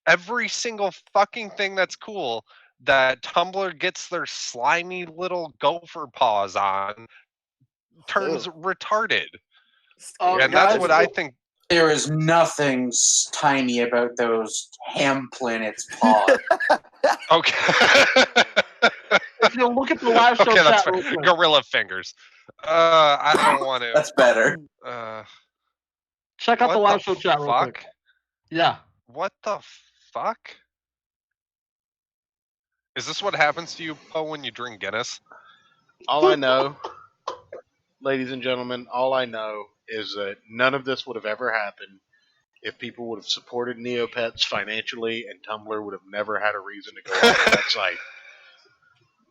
Every single fucking thing that's cool that Tumblr gets their slimy little gopher paws on turns retarded. And that's what I think. There is nothing tiny about those ham planets paws. Okay. If you look at the live show chat, gorilla fingers. I don't want to. That's better. Check out the live show chat real quick. Yeah. What the fuck? Is this what happens to you, Poe, when you drink Guinness? All I know, ladies and gentlemen, all I know is that none of this would have ever happened if people would have supported Neopets financially, and Tumblr would have never had a reason to go off that site.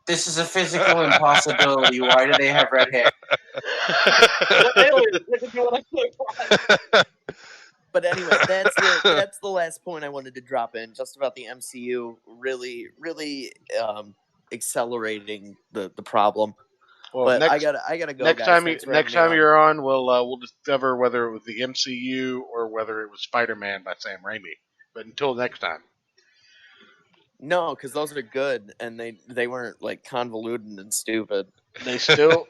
This is a physical impossibility. Why do they have red hair? But anyway, that's the last point I wanted to drop in, just about the MCU really, really accelerating the problem. Well, but I gotta go. Next guys. time you're on, we'll discover whether it was the MCU or whether it was Spider-Man by Sam Raimi. But until next time. No, because those are good, and they weren't like convoluted and stupid. They still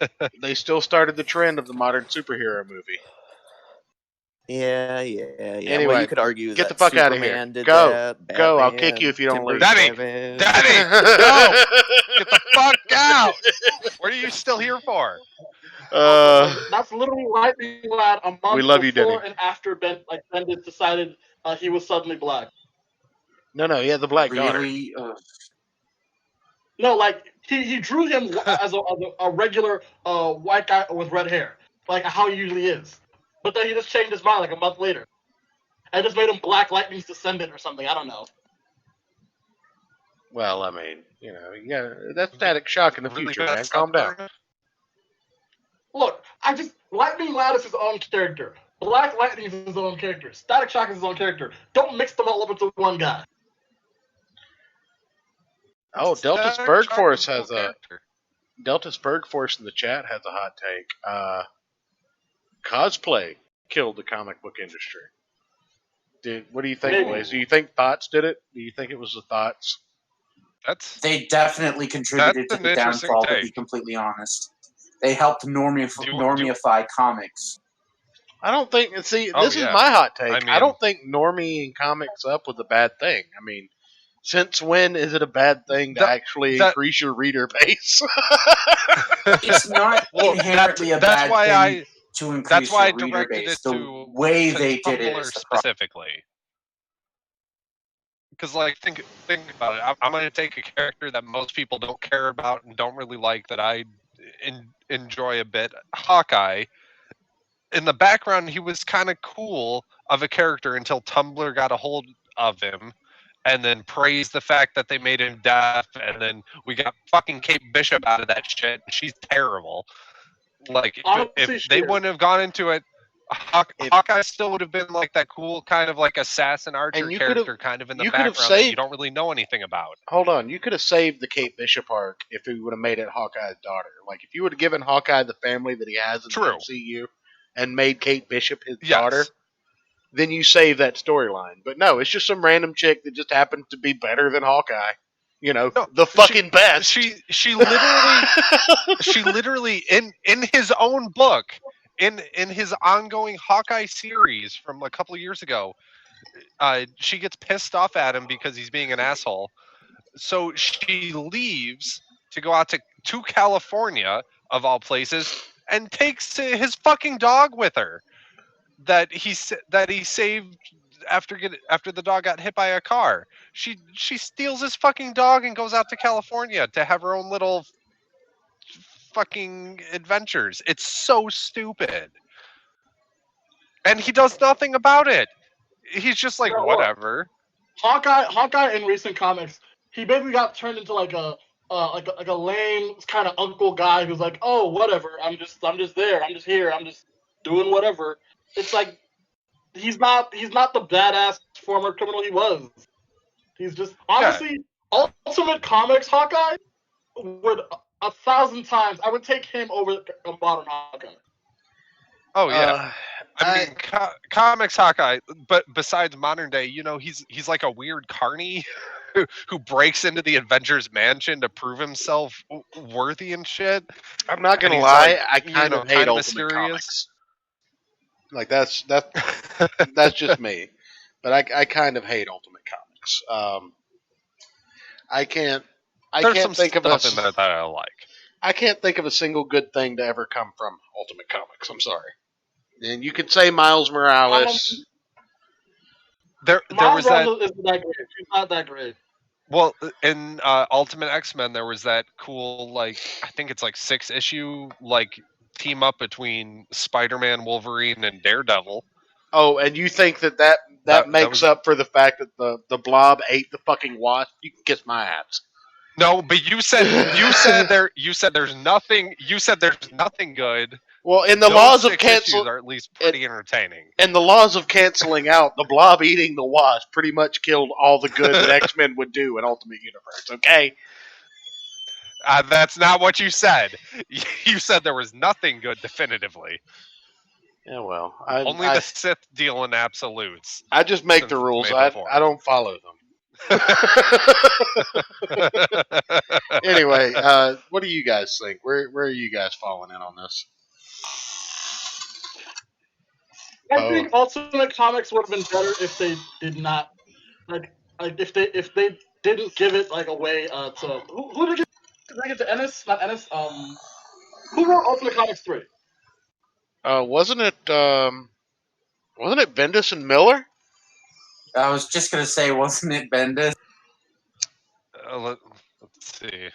started the trend of the modern superhero movie. Yeah. Anyway, well, you could argue get that the fuck Superman out of here. Did Go, that, go! Batman, I'll kick you if you don't leave. Daddy, go! Get the fuck out! What are you still here for? That's literally Lightning Lad a month we love you, before Denny. and after Bendis decided he was suddenly black. No, he had the black really? daughter. No, like he drew him as a regular white guy with red hair, like how he usually is. But then he just changed his mind like a month later, and just made him Black Lightning's descendant or something. I don't know. Well, I mean, that's static shock in the future, man. Calm down. Look, Lightning Lad is his own character. Black Lightning is his own character. Static Shock is his own character. Don't mix them all up into one guy. Oh, Delta That Spurg Shock Force was a has cool a character. Delta Spurg Force in the chat has a hot take. Cosplay killed the comic book industry. What do you think, Maybe. Blaze? Do you think Thoughts did it? Do you think it was the Thoughts? They definitely contributed to an the interesting downfall, to be take. completely honest. They helped normiify comics. I don't think. See, Oh, this is yeah. my hot take. I I mean- don't think norming comics up was a bad thing. I mean, since when is it a bad thing to actually increase your reader base? It's not Well, inherently a that's bad why thing to increase That's why I your reader directed base. it The to way they did it Tumblr is the problem. specifically. Because, like, think about it. I'm going to take a character that most people don't care about and don't really like, that I enjoy a bit, Hawkeye. In the background, he was kind of cool of a character until Tumblr got a hold of him, and then praised the fact that they made him deaf, and then we got fucking Kate Bishop out of that shit, and she's terrible. Like, Honestly, if they wouldn't have gone into it, Hawkeye still would have been like that cool kind of like assassin archer And you character, kind of in the you could've background that you saved- don't really know anything about. Hold on, you could have saved the Kate Bishop arc if you would have made it Hawkeye's daughter. Like, if you would have given Hawkeye the family that he has in True. the MCU and made Kate Bishop his Yes. daughter, then you save that storyline. But no, it's just some random chick that just happened to be better than Hawkeye. You know, No, the fucking best. She literally in his own book, in his ongoing Hawkeye series from a couple of years ago, she gets pissed off at him because he's being an asshole. So she leaves to go out to California, of all places, and takes his fucking dog with her that he saved after the dog got hit by a car. She steals his fucking dog and goes out to California to have her own little fucking adventures. It's so stupid. And he does nothing about it. He's just like, Yeah, well, whatever. Hawkeye in recent comics, he basically got turned into like a lame kind of uncle guy who's like, oh, whatever, I'm just there, I'm just here, I'm just doing whatever. It's like he's not the badass former criminal he was. He's just honestly Ultimate Comics Hawkeye would 1,000 times I would take him over a modern Hawkeye. Oh yeah. I mean, comics Hawkeye, but besides modern day, you know, he's like a weird carny who breaks into the Avengers mansion to prove himself worthy and shit. I'm not gonna And he's lie, like, I kind of hate Ultimate mysterious. Comics. Like that's just me, but I kind of hate Ultimate Comics. I can't some think of stuff in there that I like. I can't think of a single good thing to ever come from Ultimate Comics. I'm sorry. And you could say Miles Morales. There Miles was that. Morales isn't that great. She's not that great. Well, in Ultimate X-Men, there was that cool, like, I think it's like 6-issue, like, team up between Spider-Man, Wolverine, and Daredevil. Oh, and you think that makes up for the fact that the Blob ate the fucking Wasp? You can kiss my ass. No, but you said there's nothing good. Well, in the Those laws of 6 cancel, issues are at least pretty entertaining. and the laws of canceling out, the Blob eating the Wasp pretty much killed all the good that X-Men would do in Ultimate Universe. Okay. That's not what you said. You said there was nothing good definitively. Yeah, well, Only the Sith deal in absolutes. I just make the rules. I don't follow them. Anyway, what do you guys think? Where are you guys falling in on this? I think Ultimate Comics would have been better if they did not like if they didn't give it like a way to who did they get to Ennis? Not Ennis. Who wrote Ultimate Comics 3? Wasn't it Bendis and Miller? I was just gonna say, wasn't it Bendis? Let's see.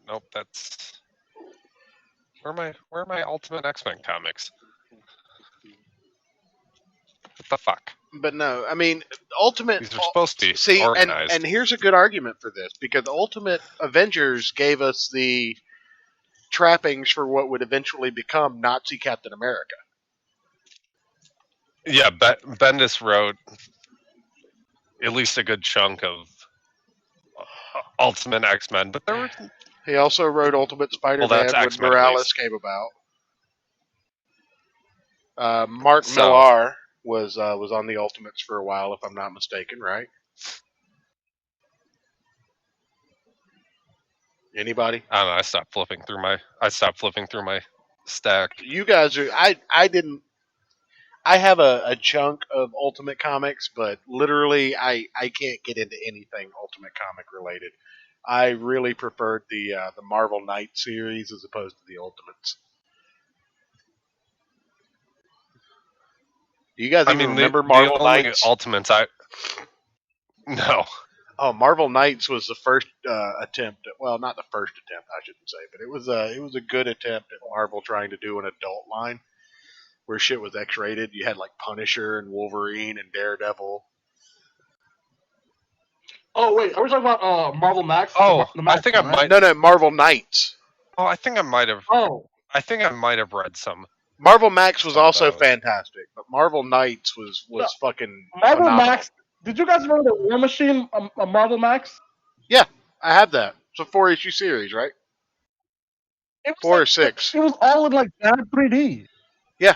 Nope, that's where are my Ultimate X-Men comics? What the fuck? But no, I mean, Ultimate. These are supposed to be see, organized. and here's a good argument for this because Ultimate Avengers gave us the trappings for what would eventually become Nazi Captain America. Yeah, Bendis wrote at least a good chunk of Ultimate X-Men, but there were He also wrote Ultimate Spider-Man that's when X-Men at Morales least. came about. Mark So- Millar was on the Ultimates for a while, if I'm not mistaken, right? Anybody? I don't know. I stopped flipping through my stack. You guys are. I didn't. I have a chunk of Ultimate Comics, but literally, I can't get into anything Ultimate Comic related. I really preferred the Marvel Knight series as opposed to the Ultimates. Do you guys even remember the Marvel only Knights? Ultimates no. Oh, Marvel Knights was the first attempt. Well, not the first attempt, I shouldn't say, but it was a good attempt at Marvel trying to do an adult line where shit was X-rated. You had like Punisher and Wolverine and Daredevil. Oh wait, are we talking about Marvel Max? Oh, The I Max think I one, right? might. No, Marvel Knights. Oh, I think I might have. Oh, I think I might have read some. Marvel Max was Some of also those. fantastic, but Marvel Knights was No, fucking Marvel phenomenal. Max. Did you guys remember the War Machine? Marvel Max. Yeah, I have that. It's a 4-issue series, right? It was 4 or like 6. it was all in like bad 3D. Yeah,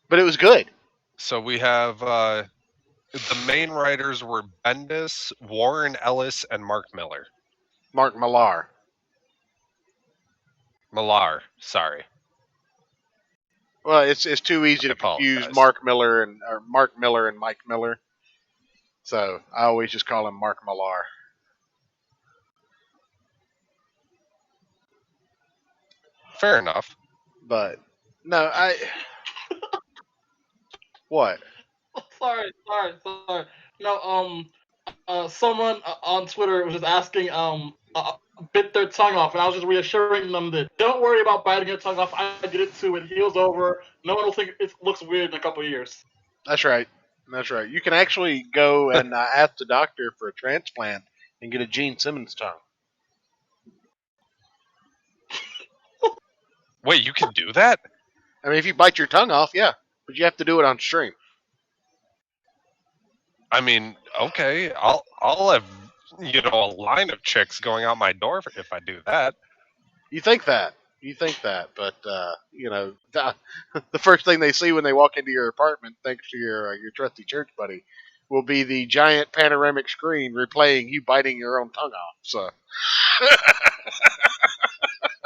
but it was good. So we have the main writers were Bendis, Warren Ellis, and Mark Miller. Mark Millar. Millar, sorry. Well, it's too easy to confuse apologize. Mark Miller and Mike Miller. So I always just call him Mark Millar. Fair enough. But no, what? Sorry. No, someone on Twitter was just asking bit their tongue off, and I was just reassuring them that don't worry about biting your tongue off. I did it too. It heals over. No one will think it looks weird in a couple of years. That's right. That's right. You can actually go and ask the doctor for a transplant and get a Gene Simmons tongue. Wait, you can do that? I mean, if you bite your tongue off, yeah, but you have to do it on stream. I mean, okay, I'll have a line of chicks going out my door if I do that. You think that, but the first thing they see when they walk into your apartment, thanks to your trusty church buddy, will be the giant panoramic screen replaying you biting your own tongue off. So,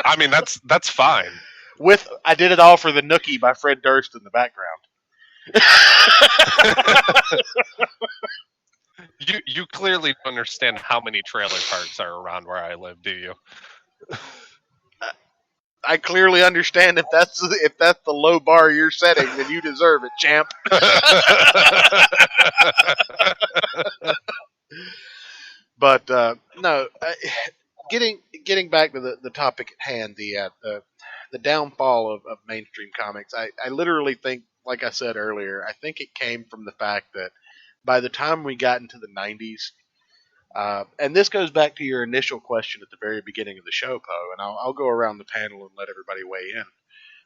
I mean, that's fine. with I did it all for the Nookie by Fred Durst in the background. You clearly don't understand how many trailer parks are around where I live, do you? I clearly understand if that's the low bar you're setting, then you deserve it, champ. But no, getting back to the topic at hand, the downfall of mainstream comics. I literally think, like I said earlier, I think it came from the fact that by the time we got into the 90s, and this goes back to your initial question at the very beginning of the show, Poe, and I'll go around the panel and let everybody weigh in.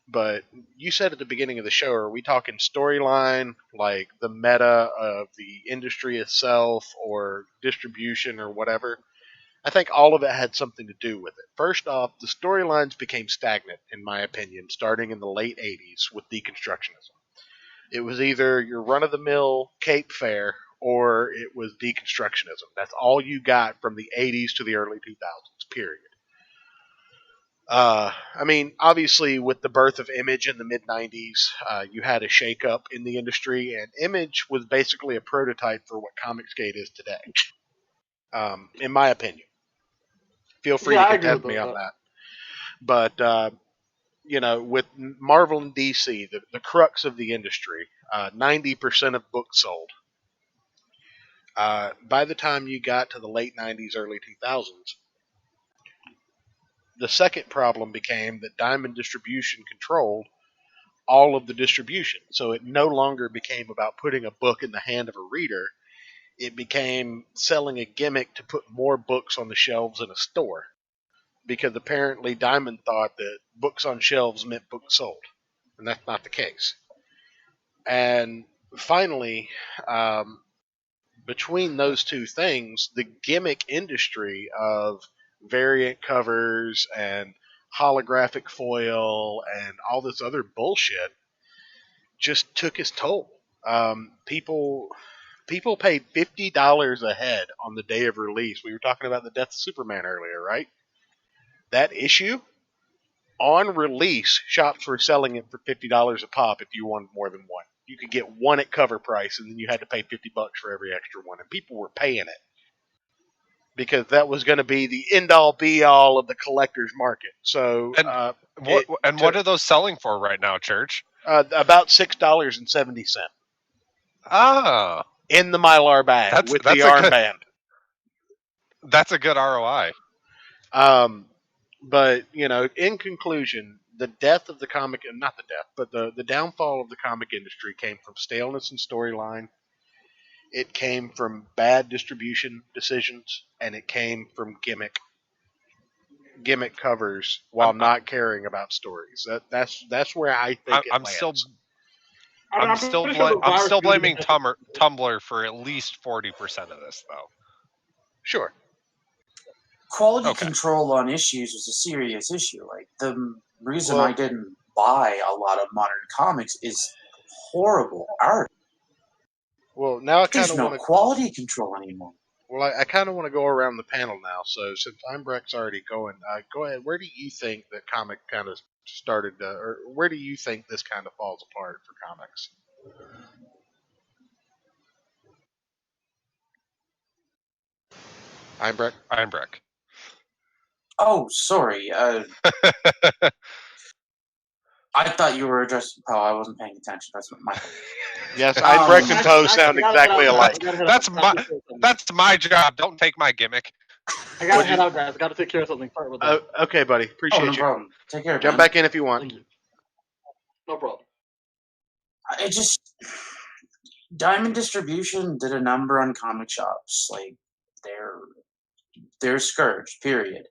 But you said at the beginning of the show, are we talking storyline, like the meta of the industry itself, or distribution, or whatever? I think all of it had something to do with it. First off, the storylines became stagnant, in my opinion, starting in the late 80s with deconstructionism. It was either your run of the mill Cape Fair or it was deconstructionism. That's all you got from the 80s to the early 2000s, period. I mean, obviously, with the birth of Image in the mid 90s, you had a shakeup in the industry, and Image was basically a prototype for what Comicsgate is today, in my opinion. Feel free to contest me on that. But, with Marvel and DC, the crux of the industry, 90% of books sold. By the time you got to the late 90s, early 2000s, the second problem became that Diamond Distribution controlled all of the distribution. So it no longer became about putting a book in the hand of a reader. It became selling a gimmick to put more books on the shelves in a store. Because apparently Diamond thought that books on shelves meant books sold. And that's not the case. And finally, between those two things, the gimmick industry of variant covers and holographic foil and all this other bullshit just took its toll. People paid $50 a head on the day of release. We were talking about the Death of Superman earlier, right? That issue on release, shops were selling it for $50 a pop if you wanted more than one. You could get one at cover price, and then you had to pay $50 for every extra one, and people were paying it because that was going to be the end all be all of the collector's market. So, what are those selling for right now, Church? About $6.70 Ah, in the Mylar bag with the armband. That's a good ROI. But in conclusion, the death of the comic, not the death, but the downfall of the comic industry came from staleness in storyline. It came from bad distribution decisions, and it came from gimmick covers while not caring about stories. That's where I think it lands. I'm still blaming Tumblr for at least 40% of this, though. Sure. Quality control on issues is a serious issue. Like, the reason I didn't buy a lot of modern comics is horrible art. Well, now there's no quality control anymore. Well, I kind of want to go around the panel now. So since Einbrecht's already going, go ahead. Where do you think that comic kind of started, or where do you think this kind of falls apart for comics? Einbrecht. Oh, sorry. I thought you were addressing Poe. I wasn't paying attention. That's what my. Yes, Einbrecht and Poe sound exactly alike. That's my job. Don't take my gimmick. I gotta head out, guys. I gotta take care of something. Sorry about that. Okay, buddy. Appreciate you. No problem. Take care. Jump back in if you want. Thank you. No problem. Diamond Distribution did a number on comic shops. Like, they're scourged. Period.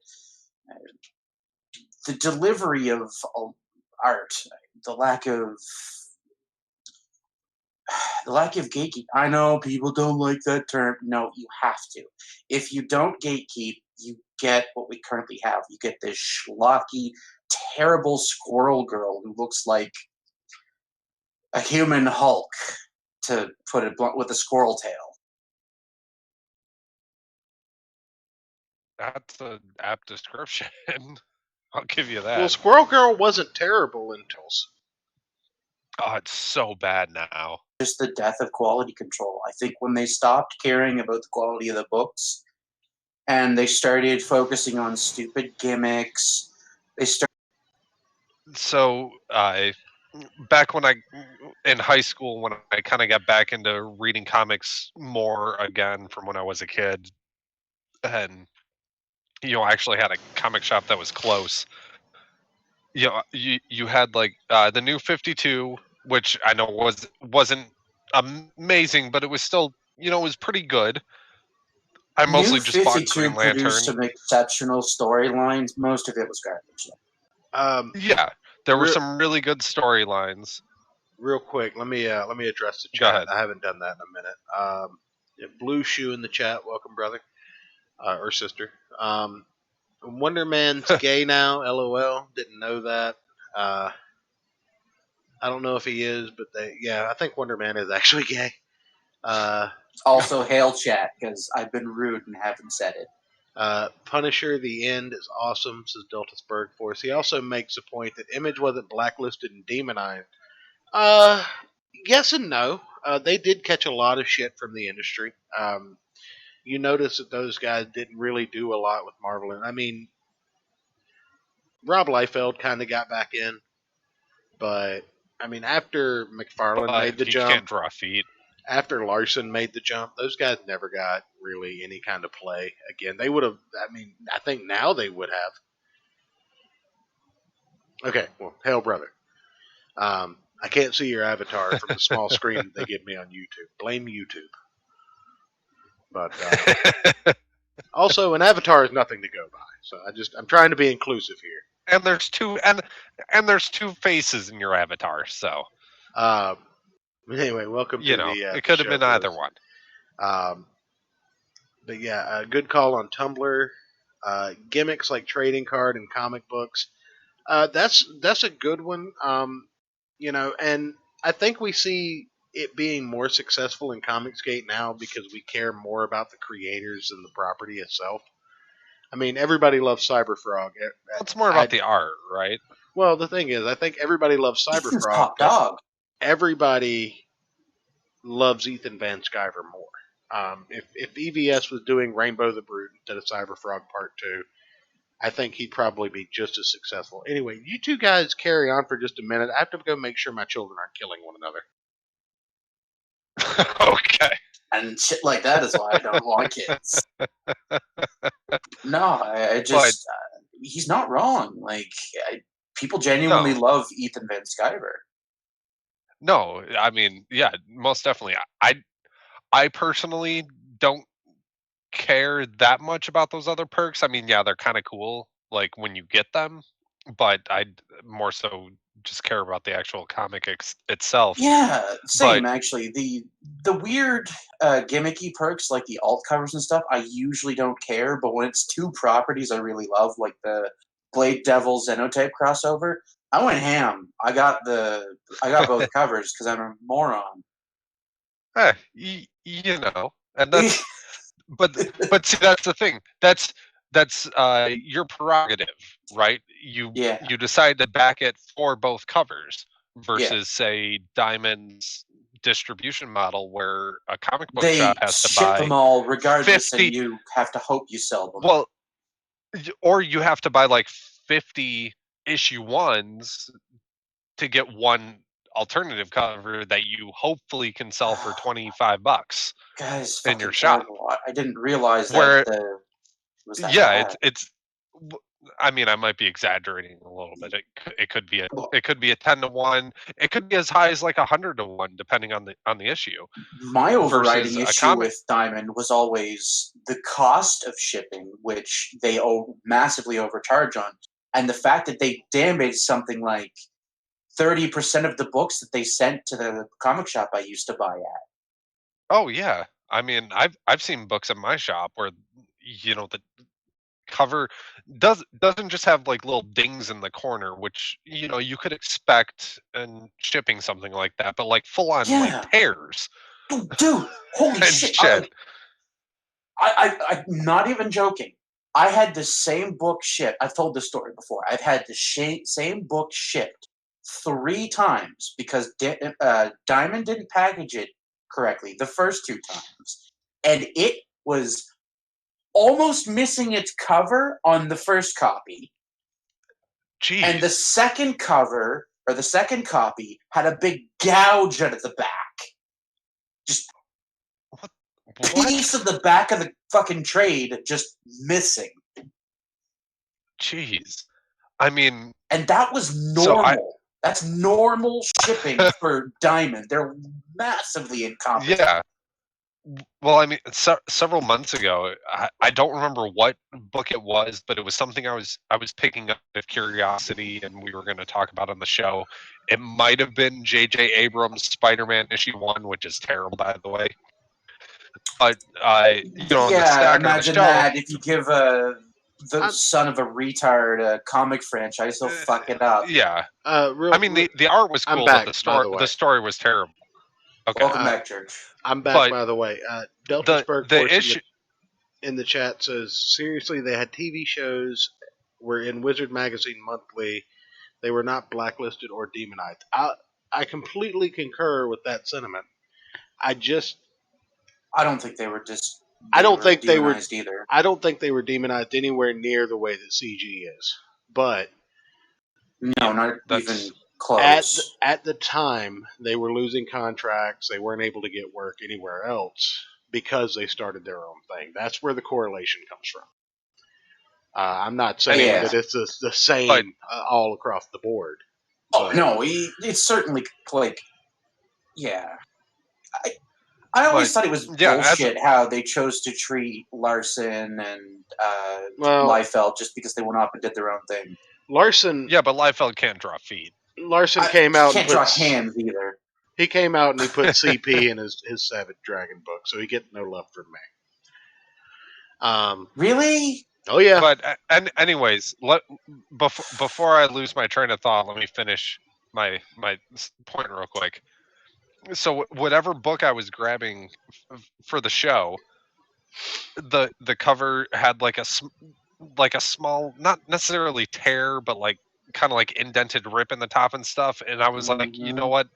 The delivery of art, the lack of gatekeep. I know people don't like that term. No, you have to. If you don't gatekeep, you get what we currently have. You get this schlocky, terrible squirrel girl who looks like a human Hulk, to put it blunt, with a squirrel tail. That's an apt description. I'll give you that. Well, Squirrel Girl wasn't terrible until. Oh, it's so bad now. Just the death of quality control. I think when they stopped caring about the quality of the books and they started focusing on stupid gimmicks, So, back in high school, when I kind of got back into reading comics more again from when I was a kid, and I actually had a comic shop that was close. You had like the New 52, which I know wasn't amazing, but it was still it was pretty good. I mostly just bought Green Lantern. Produced some exceptional storylines. Most of it was garbage. Yeah, there were some really good storylines. Real quick, let me address the chat. Go ahead. I haven't done that in a minute. Blue Shoe in the chat. Welcome, brother or sister. Wonder Man's gay now. LOL. Didn't know that. I don't know if he is, but I think Wonder Man is actually gay. Also, hail chat, because I've been rude and haven't said it. Punisher, the end is awesome, says Deltasburg Force. He also makes a point that Image wasn't blacklisted and demonized. Yes and no. They did catch a lot of shit from the industry. You notice that those guys didn't really do a lot with Marvel. And I mean, Rob Liefeld kind of got back in, but I mean, after McFarlane made the jump, can't draw feet. After Larson made the jump, those guys never got really any kind of play again. They would have. I mean, I think now they would have. Okay, well, hell, brother. I can't see your avatar from the small screen that they give me on YouTube. Blame YouTube. But also, an avatar is nothing to go by. So I'm trying to be inclusive here. And there's two faces in your avatar. So anyway, welcome to the. It could have been either one. But yeah, a good call on Tumblr. Gimmicks like trading card and comic books. That's a good one. And I think we see it being more successful in Comicsgate now because we care more about the creators than the property itself. I mean, everybody loves Cyberfrog. It's more about the art, right? Well, the thing is, I think everybody loves Ethan's Cyberfrog, top but dog. everybody loves Ethan Van Sciver more. If EVS was doing Rainbow the Brute instead of Cyberfrog Part 2, I think he'd probably be just as successful. Anyway, you two guys carry on for just a minute. I have to go make sure my children aren't killing one another. Okay. And shit like that is why I don't want kids. No, I just he's not wrong. Like people genuinely love Ethan Van Sciver. No, I mean, yeah, most definitely. I personally don't care that much about those other perks. I mean, yeah, they're kind of cool, like when you get them, but I more so just care about the actual comic itself. Yeah, same But actually. The weird gimmicky perks like the alt covers and stuff, I usually don't care. But when it's two properties I really love, like the Blade Devil Xenotype crossover, I went ham. I got both covers because I'm a moron. you know, and that's but see, that's the thing. That's your prerogative, right? You decide to back it for both covers versus say Diamond's distribution model where a comic book They shop has to ship buy them all regardless, 50 and you have to hope you sell them. well, or you have to buy like 50 issue ones to get one alternative cover that you hopefully can sell for $25 Guys, in your shop. terrible. I didn't realize Where that was that yeah, bad. it's I mean, I might be exaggerating a little bit. It could be a 10-to-1. It could be as high as like 100-to-1, depending on the issue. My overriding versus a issue comic. with Diamond was always the cost of shipping, which they massively overcharge on, and the fact that they damaged something like 30% of the books that they sent to the comic shop I used to buy at. Oh yeah, I mean, I've seen books in my shop where the cover doesn't just have like little dings in the corner, which you could expect in shipping something like that, but like full on like tears. Dude, holy shit! I'm not even joking. I had the same book shipped. I've told this story before. I've had the same book shipped 3 times because Diamond didn't package it correctly the first 2 times, and it was almost missing its cover on the first copy. Jeez. And the second cover, or the second copy, had a big gouge out of the back. Just piece of the back of the fucking trade just missing. Jeez. I mean... And that was normal. That's normal shipping for Diamond. They're massively incompetent. Yeah. Well, I mean, several months ago, I don't remember what book it was, but it was something I was picking up with curiosity, and we were going to talk about on the show. It might have been J.J. Abrams' Spider-Man issue 1, which is terrible, by the way. But the stack imagine that if you give the son of a retard a comic franchise, he'll fuck it up. Yeah. I mean, the art was cool, but the story was terrible. Okay. Welcome back, Church. I'm back, by the way. Deltasburg the issue in the chat says, seriously, they had TV shows were in Wizard Magazine Monthly. They were not blacklisted or demonized. I completely concur with that sentiment. I don't think they were demonized either. I don't think they were demonized anywhere near the way that CG is. But no, not even close. At the time, they were losing contracts. They weren't able to get work anywhere else because they started their own thing. That's where the correlation comes from. I'm not saying that it's the same all across the board. Oh, no, it's certainly like, I always thought it was bullshit how they chose to treat Larson and Liefeld just because they went off and did their own thing. Larson... Yeah, but Liefeld can't draw feet. Larson came out and can't draw hands either. He came out and he put CP in his Savage Dragon book, so he gets no love from me. Really? Oh yeah. But anyways, before I lose my train of thought, let me finish my point real quick. So whatever book I was grabbing for the show, the cover had like a small, not necessarily tear, but like kind of like indented rip in the top and stuff. And I was like, you know what?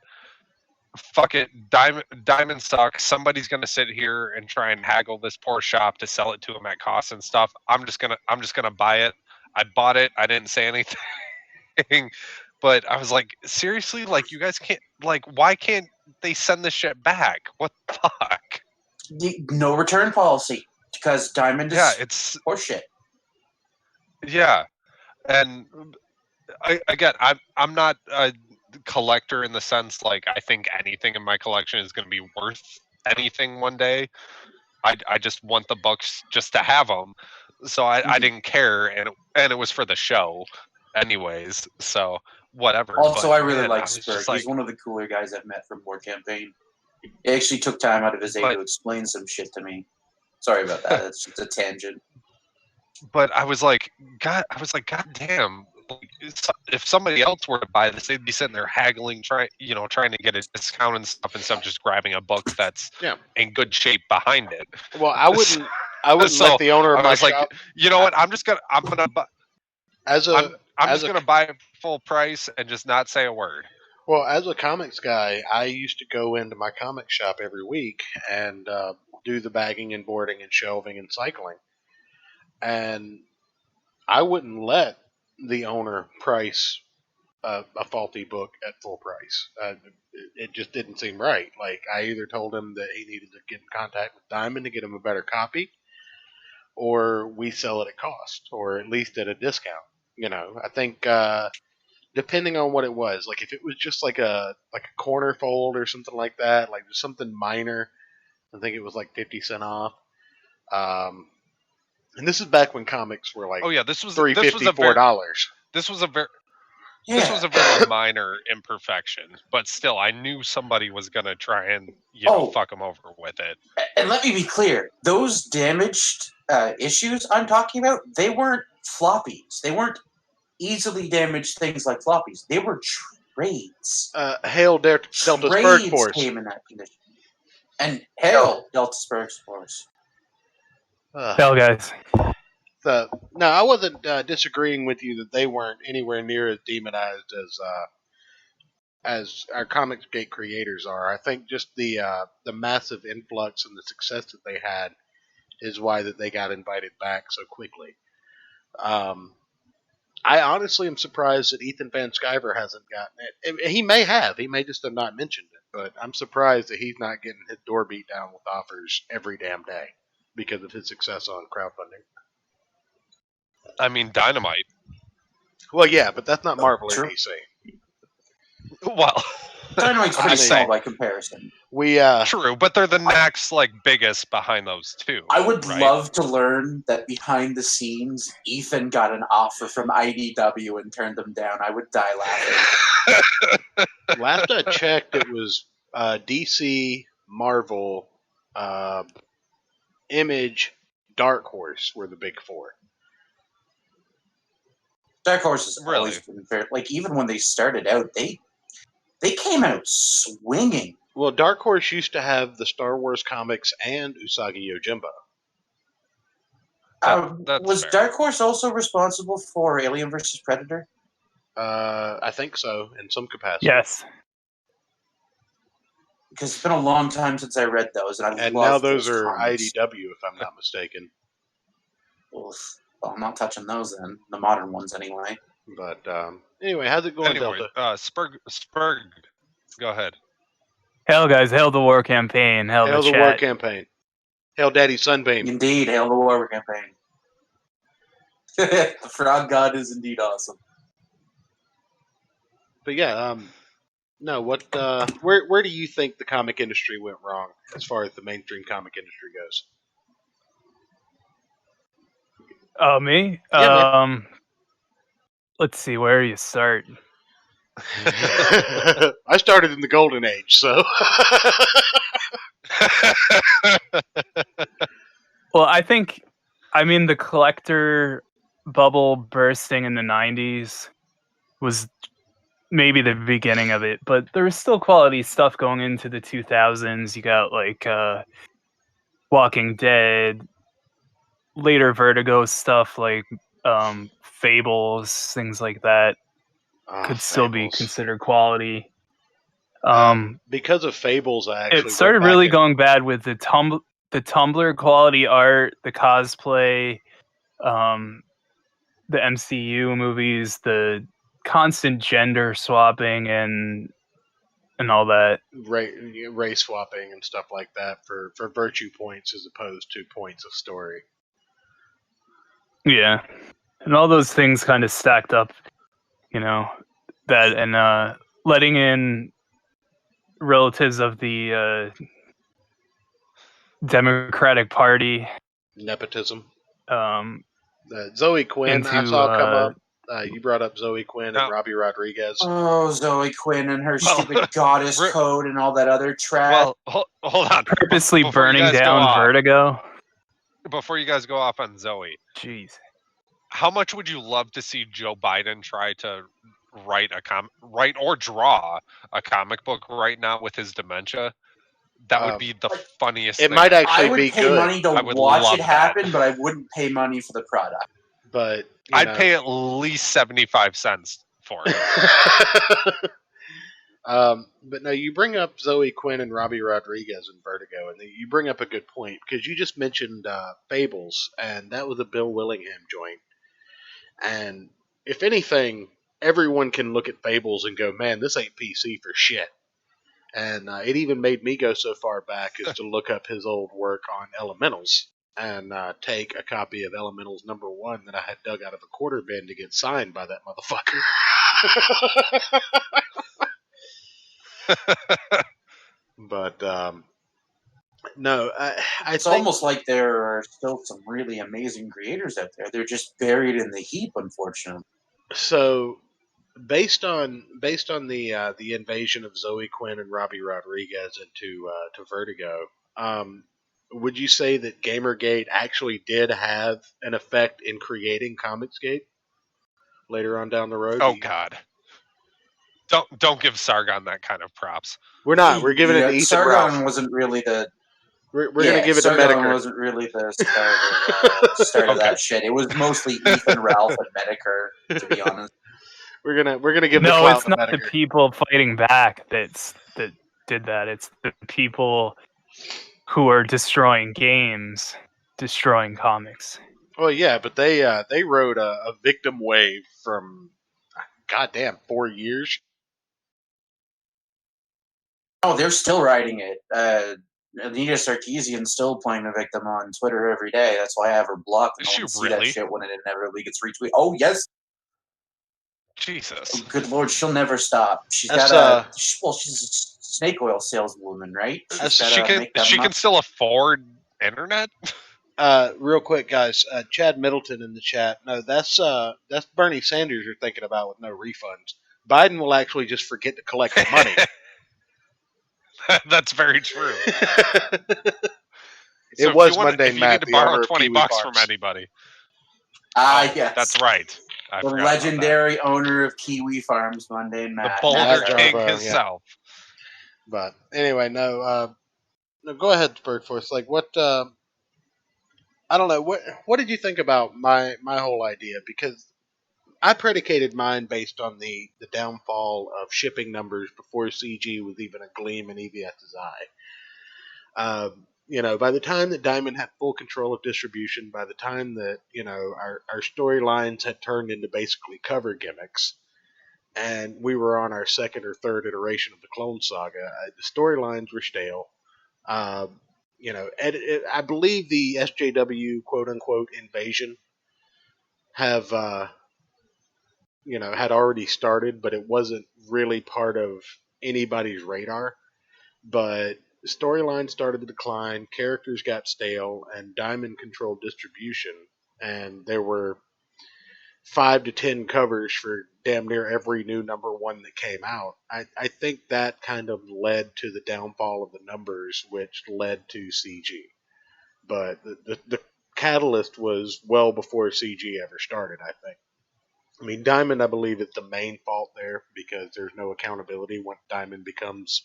Fuck it, diamond sucks. Somebody's gonna sit here and try and haggle this poor shop to sell it to him at cost and stuff. I'm just gonna buy it. I bought it. I didn't say anything, but I was like, seriously, like you guys can't, like, why can't they send this shit back? What the fuck? No return policy because diamond is it's horseshit. Yeah, and I'm not a collector in the sense like I think anything in my collection is going to be worth anything one day. I just want the books just to have them, so I didn't care, and it was for the show, anyways. So whatever. Also, but, I really man, like I was Spurg. just like, He's one of the cooler guys I've met from Board Campaign. He actually took time out of his day to explain some shit to me. Sorry about that. It's just a tangent. But I was like, God damn. Like, if somebody else were to buy this, they'd be sitting there haggling, trying to get a discount and stuff, instead of just grabbing a book that's in good shape behind it. Well, I wouldn't let the owner of my shop. Like, you know what? I'm gonna buy. I'm just gonna buy it full price and just not say a word. Well, as a comics guy, I used to go into my comic shop every week and do the bagging and boarding and shelving and cycling, and I wouldn't let the owner price a faulty book at full price. It just didn't seem right. Like, I either told him that he needed to get in contact with Diamond to get him a better copy, or we sell it at cost, or at least at a discount. I think depending on what it was, like if it was just like a corner fold or something like that, like just something minor, I think it was like 50 cents off. And this is back when comics were like this was $4. This was a very minor imperfection, but still, I knew somebody was gonna try and fuck them over with it. And let me be clear: those damaged issues I'm talking about, they weren't floppies. They weren't easily damaged things like floppies. They were trades. Hail Delta Spurg Force came in that condition, and hail Delta Spurg Force. Hell, guys. No, I wasn't disagreeing with you that they weren't anywhere near as demonized as our Comicsgate creators are. I think just the massive influx and the success that they had is why that they got invited back so quickly. I honestly am surprised that Ethan Van Sciver hasn't gotten it. He may have. He may just have not mentioned it. But I'm surprised that he's not getting his door beat down with offers every damn day because of his success on crowdfunding. I mean, Dynamite. Well, yeah, but that's not Marvel or DC. Well, Dynamite's pretty small by comparison. True, but they're the next biggest behind those two. I would love to learn that behind the scenes, Ethan got an offer from IDW and turned them down. I would die laughing. Last I checked, it was DC, Marvel, Image, Dark Horse were the big four. Dark Horse has always been fair. Like, even when they started out, they came out swinging. Well, Dark Horse used to have the Star Wars comics and Usagi Yojimbo. Was fair. Dark Horse also responsible for Alien vs. Predator? I think so, in some capacity. Yes. Because it's been a long time since I read those, and now those are comics. IDW, if I'm not mistaken. Oof. Well, I'm not touching those then. The modern ones, anyway. But anyway, how's it going, Delta? Spurg, go ahead. Hail, guys. Hail the war campaign. Hail the war campaign. Hail Daddy Sunbeam. Indeed, hail the war campaign. The Frog God is indeed awesome. But yeah, no, what? Where do you think the comic industry went wrong as far as the mainstream comic industry goes? Me? Yeah, let's see, where you start. I started in the golden age, so. Well, I think I mean, the collector bubble bursting in the 90s was maybe the beginning of it, but there was still quality stuff going into the 2000s. You got like Walking Dead, later Vertigo stuff like Fables, things like that could still be Fables. considered quality. Because of Fables, I actually It started went back really and- going bad with the Tumblr quality art, the cosplay, the MCU movies, the constant gender swapping and all that. race swapping and stuff like that for virtue points as opposed to points of story. Yeah. And all those things kind of stacked up, that and letting in relatives of the Democratic Party. Nepotism. Um, Zoe Quinn, I into, saw come up. You brought up Zoe Quinn and No. Robbie Rodriguez. Oh, Zoe Quinn and her stupid goddess code and all that other trash. Well, hold on. Purposely Before you burning guys go down off- Vertigo. Before you guys go off on Zoe, Jeez. how much would you love to see Joe Biden try to write or draw a comic book right now with his dementia? That would be the funniest It thing. might I actually would be pay good. money to I would watch love it happen, that. but I wouldn't pay money for the product. But I'd pay at least 75 cents for it. But no, you bring up Zoe Quinn and Robbie Rodriguez in Vertigo, and you bring up a good point because you just mentioned Fables, and that was a Bill Willingham joint. And if anything, everyone can look at Fables and go, "Man, this ain't PC for shit." And it even made me go so far back as to look up his old work on Elementals and take a copy of Elementals #1 that I had dug out of a quarter bin to get signed by that motherfucker. But no, It's almost like there are still some really amazing creators out there. They're just buried in the heap, unfortunately. So based on the invasion of Zoe Quinn and Robbie Rodriguez into to Vertigo, would you say that Gamergate actually did have an effect in creating Comicsgate later on down the road? Oh God! Don't give Sargon that kind of props. We're not. We're giving it to Ethan Sargon Ralph. wasn't really the. We're going to give it to Sargon Medicare. wasn't really the start of that shit. It was mostly Ethan Ralph and Medicare, to be honest. We're gonna give the No, clout it's to not Medicare. the people fighting back that did that. It's the people who are destroying games, destroying comics. Well, yeah, but they rode a victim wave from goddamn 4 years. Oh, they're still writing it. Anita Sarkeesian's still playing the victim on Twitter every day. That's why I have her blocked. Is I she don't see that really? shit when it inevitably gets retweeted. Oh, yes. Jesus. Oh, good Lord, she'll never stop. She's That's, got she's a snake oil saleswoman, right? She's She gotta make that can money. still afford internet. Real quick, guys. Chad Middleton in the chat. No, that's Bernie Sanders you're thinking about with no refunds. Biden will actually just forget to collect the money. That's very true. It was If Mundane you Matt, need to the borrow owner of 20 Kiwi bucks Farms. from anybody. Yes. That's right. I The forgot about that. legendary owner of Kiwi Farms, Mundane The Matt. Boulder Matt King Jarbo, yeah. himself. But anyway, no, go ahead, Bergforce. Like, what? I don't know. What did you think about my whole idea? Because I predicated mine based on the downfall of shipping numbers before CG was even a gleam in EVS's eye. By the time that Diamond had full control of distribution, by the time that our storylines had turned into basically cover gimmicks, and we were on our second or third iteration of the Clone Saga, the storylines were stale. I believe the SJW quote unquote invasion have had already started, but it wasn't really part of anybody's radar. But the storyline started to decline, characters got stale, and Diamond controlled distribution, and there were 5 to 10 covers for damn near every new #1 that came out. I think that kind of led to the downfall of the numbers, which led to CG. But the catalyst was well before CG ever started, I think. I mean, Diamond, I believe, is the main fault there because there's no accountability when Diamond becomes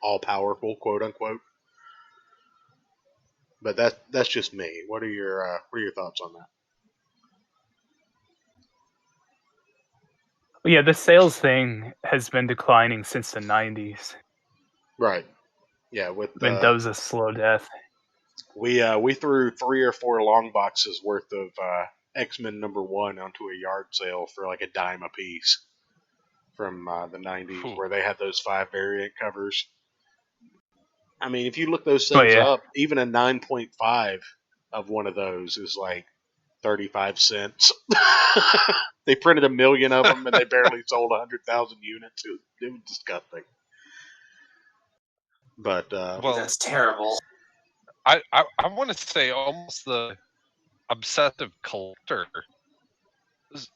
all powerful, quote unquote. But that's just me. What are your thoughts on that? Yeah, the sales thing has been declining since the 90s. Right. Yeah. With And that was a slow death. we threw 3 or 4 long boxes worth of X-Men #1 onto a yard sale for like a dime a piece from the 90s, where they had those 5 variant covers. I mean, if you look those things up, even a 9.5 of one of those is like 35 cents. They printed 1 million of them and they barely sold 100,000 units. It was disgusting. But that's terrible. I want to say almost the obsessive collector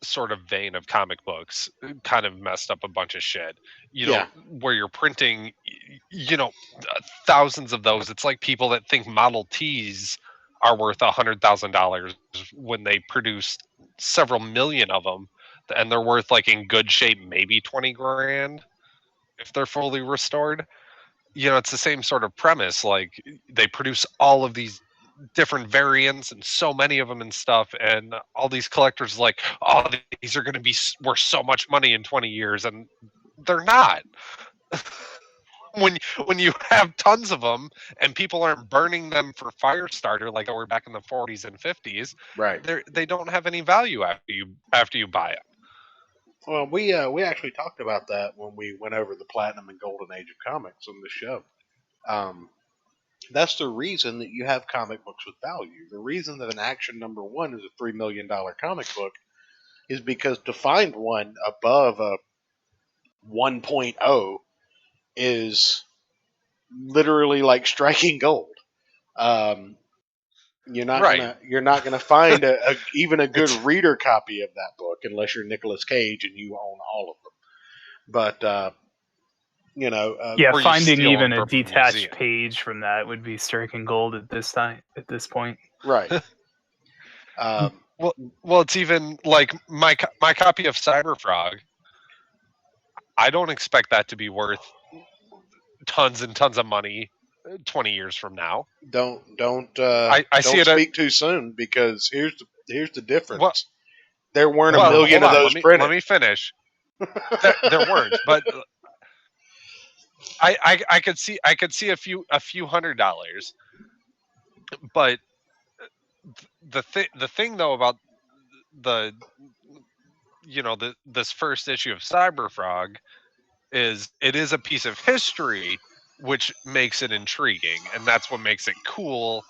sort of vein of comic books kind of messed up a bunch of shit. You know, where you're printing, thousands of those. It's like people that think Model Ts are worth $100,000 when they produce several million of them, and they're worth, like, in good shape, maybe 20 grand if they're fully restored. It's the same sort of premise. Like, they produce all of these different variants and so many of them and stuff, and all these collectors like, oh, these are going to be worth so much money in 20 years, and they're not. when you have tons of them and people aren't burning them for fire starter like they were back in the 40s and 50s, right, they don't have any value after you buy them. Well, we actually talked about that when we went over the Platinum and Golden Age of comics on the show. That's the reason that you have comic books with value. The reason that an Action #1 is a $3 million comic book is because to find one above a 1.0 is literally like striking gold. You're not gonna find even a good reader copy of that book unless you're Nicolas Cage and you own all of them. But finding even a detached page from that would be striking gold at this point. Right. Well, it's even like my copy of Cyberfrog. I don't expect that to be worth tons and tons of money 20 years from now. Don't see it speak too soon, because here's the difference. There weren't a million of those printed. Let me finish. there weren't, but I could see a few $100s. But the thing though about this first issue of Cyberfrog is it is a piece of history, which makes it intriguing, and that's what makes it cool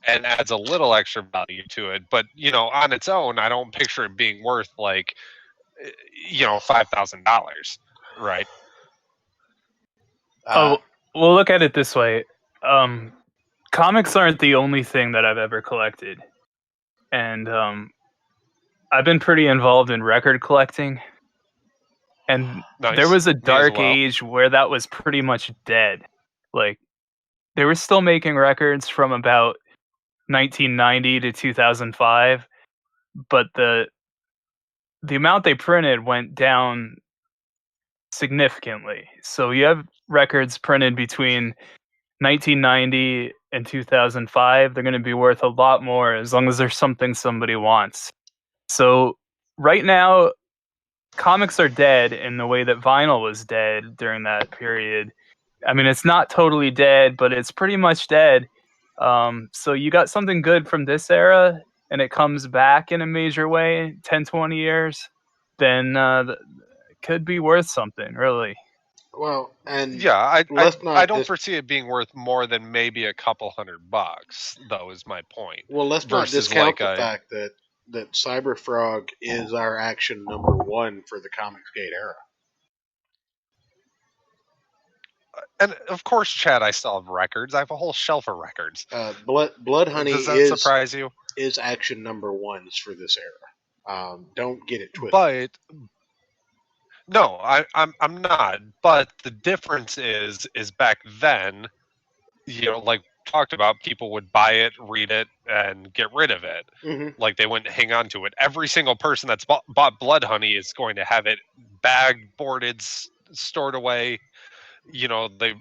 and adds a little extra value to it. But on its own, I don't picture it being worth like $5,000, right? Well, look at it this way. Comics aren't the only thing that I've ever collected. And I've been pretty involved in record collecting. And there was a dark age where that was pretty much dead. Like, they were still making records from about 1990 to 2005, but the amount they printed went down significantly. So you have records printed between 1990 and 2005. They're going to be worth a lot more as long as there's something somebody wants. So right now, comics are dead in the way that vinyl was dead during that period. I mean, it's not totally dead, but it's pretty much dead. So you got something good from this era, and it comes back in a major way 10, 20 years, then it could be worth something, really. Well, and yeah, I don't foresee it being worth more than maybe a couple $100, though, is my point. Well, let's not discount the fact that Cyberfrog is our Action #1 for the Comicsgate era. And of course, Chad, I still have records. I have a whole shelf of records. Blood Honey Does that surprise you? Is Action #1s for this era. Don't get it twisted. But no, I'm not. But the difference is back then, like talked about, people would buy it, read it, and get rid of it. Mhm. Like they wouldn't hang on to it. Every single person that's bought Blood Honey is going to have it bagged, boarded, stored away. You know, they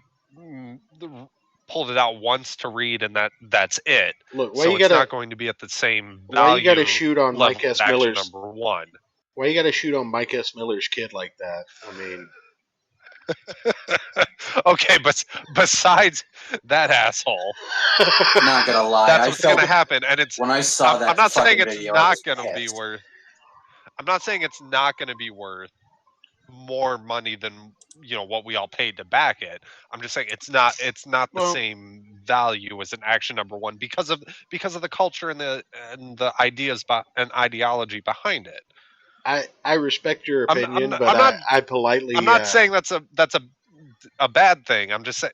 pulled it out once to read, and that's it. Look, So it's not going to be at the same why you value gotta shoot on level Mike S. of action Miller's number one. Why you gotta shoot on Mike S. Miller's kid like that? I mean, Okay, but besides that asshole, Not gonna lie, that's I what's felt going to happen, and it's. when I saw that. I'm not saying fucking it's video, I not was going to be pissed. worth. I'm not saying it's not going to be worth more money than what we all paid to back it. I'm just saying it's not the Well- same value as an action number one because of the culture and the ideas and ideology behind it. I respect your I'm opinion, not- but I'm not- I politely. I'm not saying that's a bad thing. I'm just saying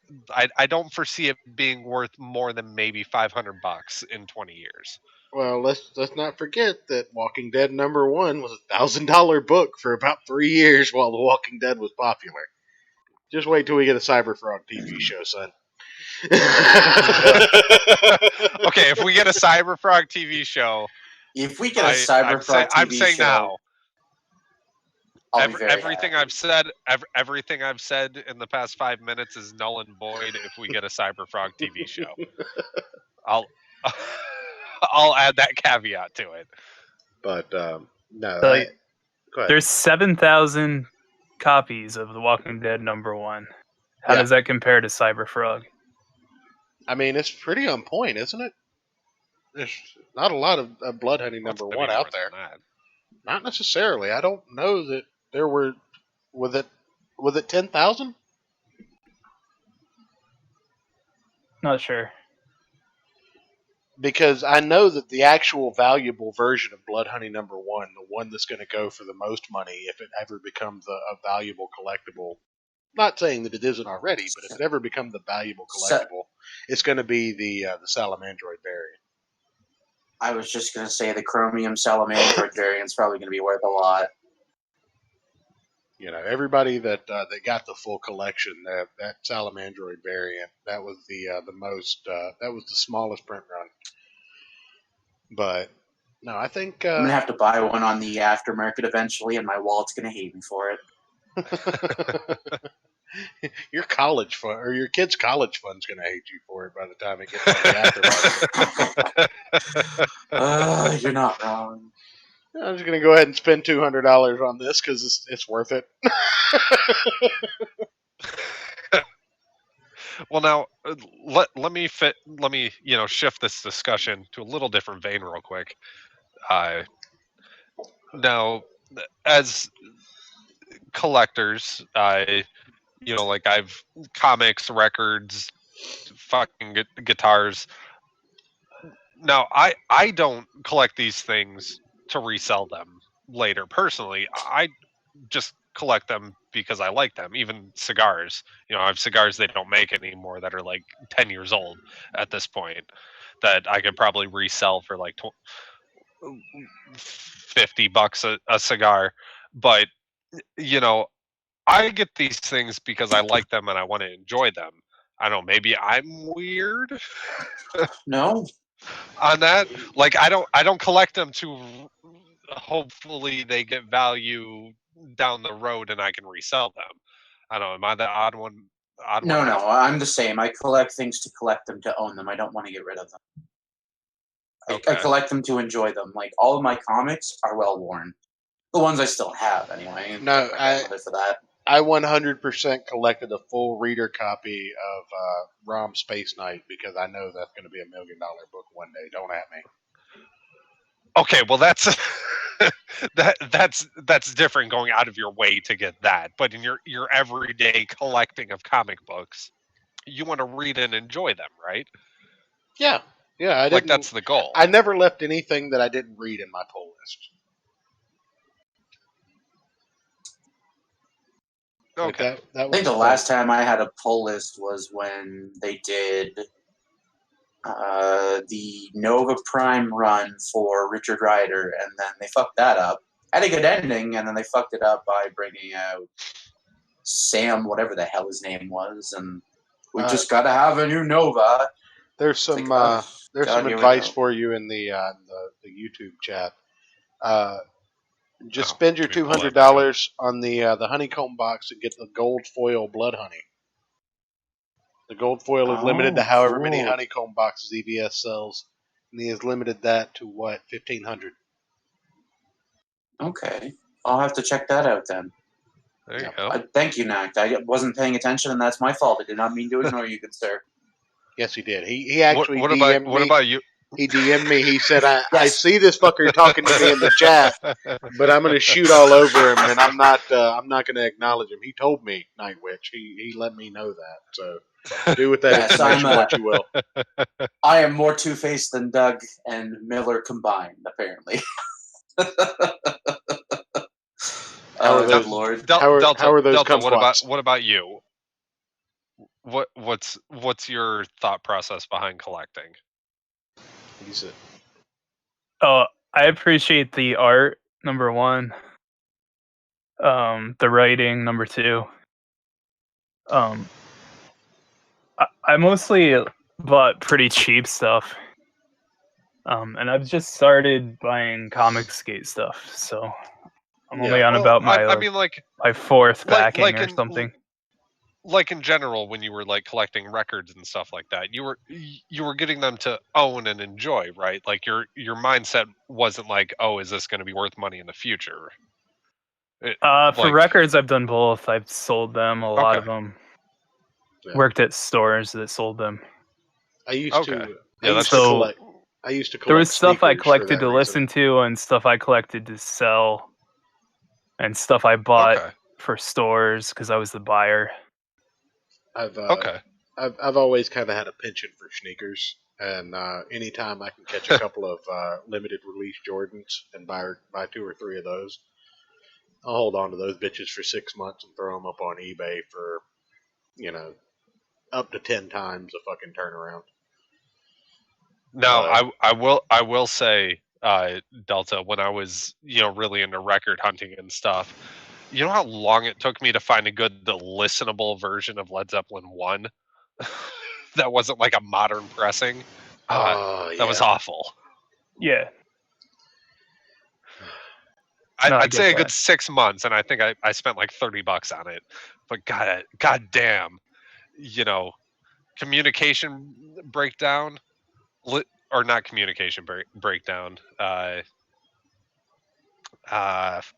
I don't foresee it being worth more than maybe $500 in 20 years. Well, let's not forget that Walking Dead #1 was a $1,000 book for about 3 years while The Walking Dead was popular. Just wait till we get a Cyberfrog TV show, son. Okay, if we get a Cyberfrog TV show, If we get a Cyberfrog I'm TV saying show, now. I'll be very Everything happy. I've said, everything I've said in the past 5 minutes is null and void. If we get a Cyberfrog TV show, I'll add that caveat to it. But no, So, go ahead. There's 7,000 copies of The Walking Dead #1. How Yeah. does that compare to Cyberfrog? I mean, it's pretty on point, isn't it? There's not a lot of Blood Honey What's gonna #1 be out more there. than that? Not necessarily. I don't know that there were. Was it 10,000? Not sure. Because I know that the actual valuable version of Blood Honey #1, the one that's going to go for the most money if it ever becomes a valuable collectible. Not saying that it isn't already, but if it ever becomes a valuable collectible, it's going to be the Salamandroid variant. I was just gonna say the Chromium Salamandroid variant's probably gonna be worth a lot. You know, everybody that got the full collection, that Salamandroid variant, that was the most, that was the smallest print run. But no, I think I'm gonna have to buy one on the aftermarket eventually, and my wallet's gonna hate me for it. your college fund or your kid's college fund's going to hate you for it by the time it gets to the aftermarket. You're not wrong. I'm just going to go ahead and spend $200 on this because it's worth it. Well, now let me shift this discussion to a little different vein real quick. Now, as collectors, like I've comics, records, fucking guitars. Now, I don't collect these things to resell them later. Personally, I just collect them because I like them. Even cigars. I have cigars they don't make anymore that are like 10 years old at this point that I could probably resell for like $50 a cigar. But I get these things because I like them and I want to enjoy them. I don't know, maybe I'm weird No, on that. Like I don't collect them to hopefully they get value down the road and I can resell them. I don't know, am I the odd one? no, I'm the same. I collect things to collect them to own them. I don't want to get rid of them. I Okay. collect them to enjoy them. Like all of my comics are well worn. The ones I still have, anyway. No, For that. I 100% collected a full reader copy of ROM Space Knight because I know that's going to be $1 million book one day. Don't at me. Okay, well that's that's different going out of your way to get that. But in your everyday collecting of comic books, you want to read and enjoy them, right? Yeah. I didn't, like that's the goal. I never left anything that I didn't read in my pull list. Okay. Like that I think the last time I had a pull list was when they did the Nova Prime run for Richard Rider, and then they fucked that up. Had a good ending, and then they fucked it up by bringing out Sam, whatever the hell his name was, and we just got to have a new Nova. There's Like, some oh, there's God, some here we advice go. for you in the YouTube chat. Just Oh, spend your let me pull that back up. $200 on the honeycomb box and get the gold foil blood honey. The gold foil is limited to Oh, however many cool. honeycomb boxes EVS sells, and he has limited that to what 1,500. Okay. I'll have to check that out then. There you Yep. go. Thank you, Nact. I wasn't paying attention, and that's my fault. I did not mean to ignore you, good sir. Yes, he did. He actually What DM'd about me. about you? He DM'd me. He said, I Yes. see this fucker talking to me in the chat, but I'm going to shoot all over him, and I'm not going to acknowledge him. He told me, Night Witch. He let me know that. So do with that Yes, information what you will. I am more two-faced than Doug and Miller combined, apparently. How are Good those? Lord. How are those Delta? kumquats? What about you? What's your thought process behind collecting? He's a, Oh, I appreciate the art, number one. The writing, number two. I mostly bought pretty cheap stuff. And I've just started buying comic skate stuff, so I'm only on about my I mean, like my fourth backing like or in something. like in general, when you were like collecting records and stuff like that, you were getting them to own and enjoy, right? Like your mindset wasn't like, oh, is this going to be worth money in the future? For records, I've done both. I've sold them, a lot of them. Yeah. Worked at stores that sold them. I used to. Yeah, I used to collect. I used to collect. There was stuff I sneakers for collected that to reason. listen to, and stuff I collected to sell, and stuff I bought for stores because I was the buyer. I've always kind of had a penchant for sneakers, and anytime I can catch a couple of limited release Jordans and buy 2 or 3 of those, I'll hold on to those bitches for 6 months and throw them up on eBay for, up to 10 times the fucking turnaround. Now, I will say, Delta, when I was really into record hunting and stuff, you know how long it took me to find the listenable version of Led Zeppelin 1 that wasn't like a modern pressing. That was awful. Yeah. I'd say a good 6 months, and I think I spent like $30 on it. But god damn, communication breakdown, or not communication breakdown.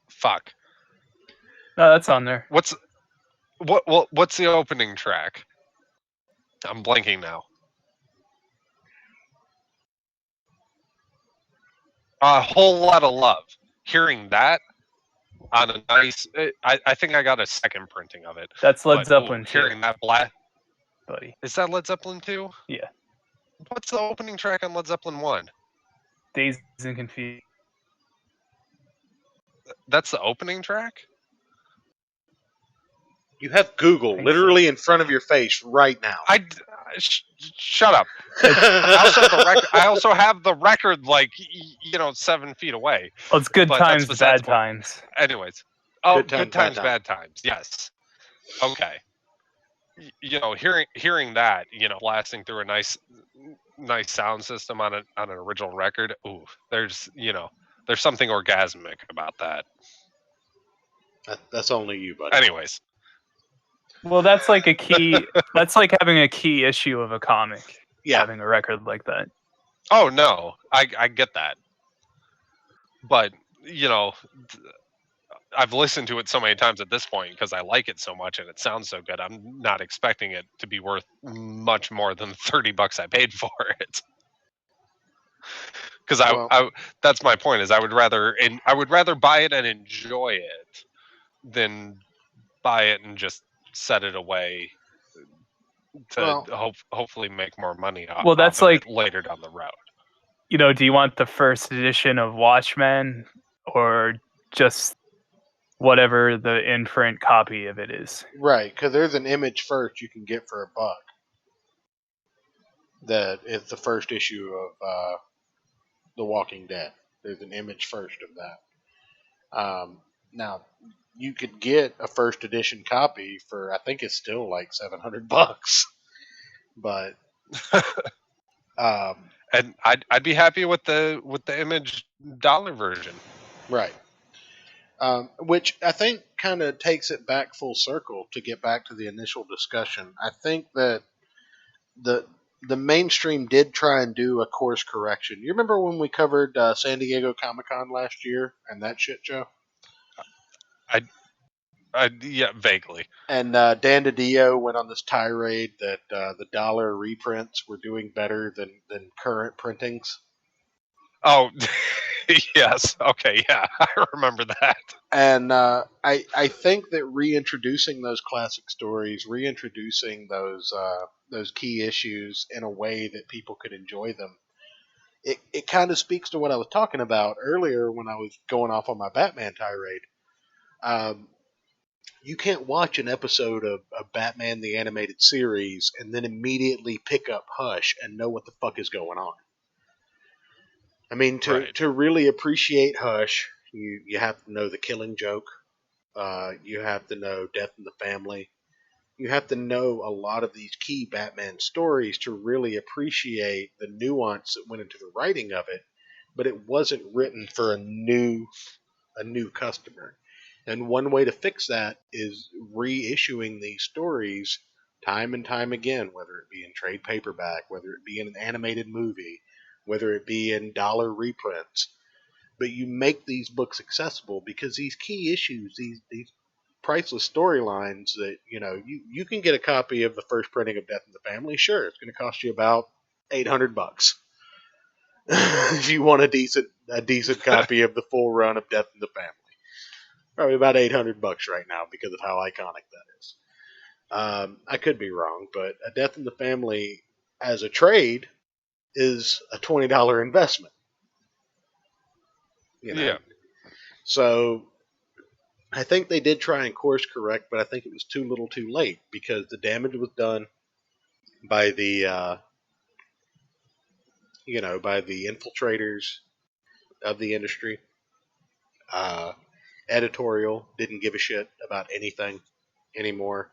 Fuck. No, that's on there. What's the opening track? I'm blanking now. A Whole Lot of Love. Hearing that on a nice, I think I got a second printing of it. That's Led Zeppelin 2. Hearing that black, buddy. Is that Led Zeppelin 2? Yeah. What's the opening track on Led Zeppelin 1? Dazed and Confused. That's the opening track? You have Google literally in front of your face right now. Shut up. I also have the record like 7 feet away. Well, it's Good Times, Bad Times. Anyways, Good Times, Bad Times. Yes. Okay. Hearing that, blasting through a nice sound system on an original record. Ooh, there's something orgasmic about that. That's only you, buddy. Anyways. Well, that's like a key. That's like having a key issue of a comic. Yeah. Having a record like that. Oh no, I get that. But I've listened to it so many times at this point because I like it so much and it sounds so good. I'm not expecting it to be worth much more than $30 I paid for it. Because that's my point. Is I would rather buy it and enjoy it than buy it and just set it away to hopefully make more money off that's of like it later down the road. Do you want the first edition of Watchmen or just whatever the in-print copy of it is? Right, because there's an image first you can get for $1. That is the first issue of The Walking Dead. There's an image first of that. Now, you could get a first edition copy for, I think it's still like $700, but And I'd be happy with the Image dollar version. Right. Which I think kind of takes it back full circle to get back to the initial discussion. I think that the the mainstream did try and do a course correction. You remember when we covered San Diego Comic Con last year and that shit show? Yeah, vaguely. And Dan DiDio went on this tirade that the dollar reprints were doing better than current printings. Oh, yes. Okay, yeah, I remember that. And I think that reintroducing those classic stories, reintroducing those key issues in a way that people could enjoy them, it kind of speaks to what I was talking about earlier when I was going off on my Batman tirade. Um, you can't watch an episode of Batman the Animated Series and then immediately pick up Hush and know what the fuck is going on. I mean, to really appreciate Hush, you have to know the Killing Joke. You have to know Death in the Family. You have to know a lot of these key Batman stories to really appreciate the nuance that went into the writing of it. But it wasn't written for a new customer. And one way to fix that is reissuing these stories time and time again, whether it be in trade paperback, whether it be in an animated movie, whether it be in dollar reprints. But you make these books accessible because these key issues, these priceless storylines that, you can get a copy of the first printing of Death in the Family. Sure, it's going to cost you about $800 if you want a decent copy of the full run of Death in the Family. Probably about $800 right now because of how iconic that is. I could be wrong, but a Death in the Family as a trade is a $20 investment. Yeah. So I think they did try and course correct, but I think it was too little too late because the damage was done by the by the infiltrators of the industry. Editorial didn't give a shit about anything anymore.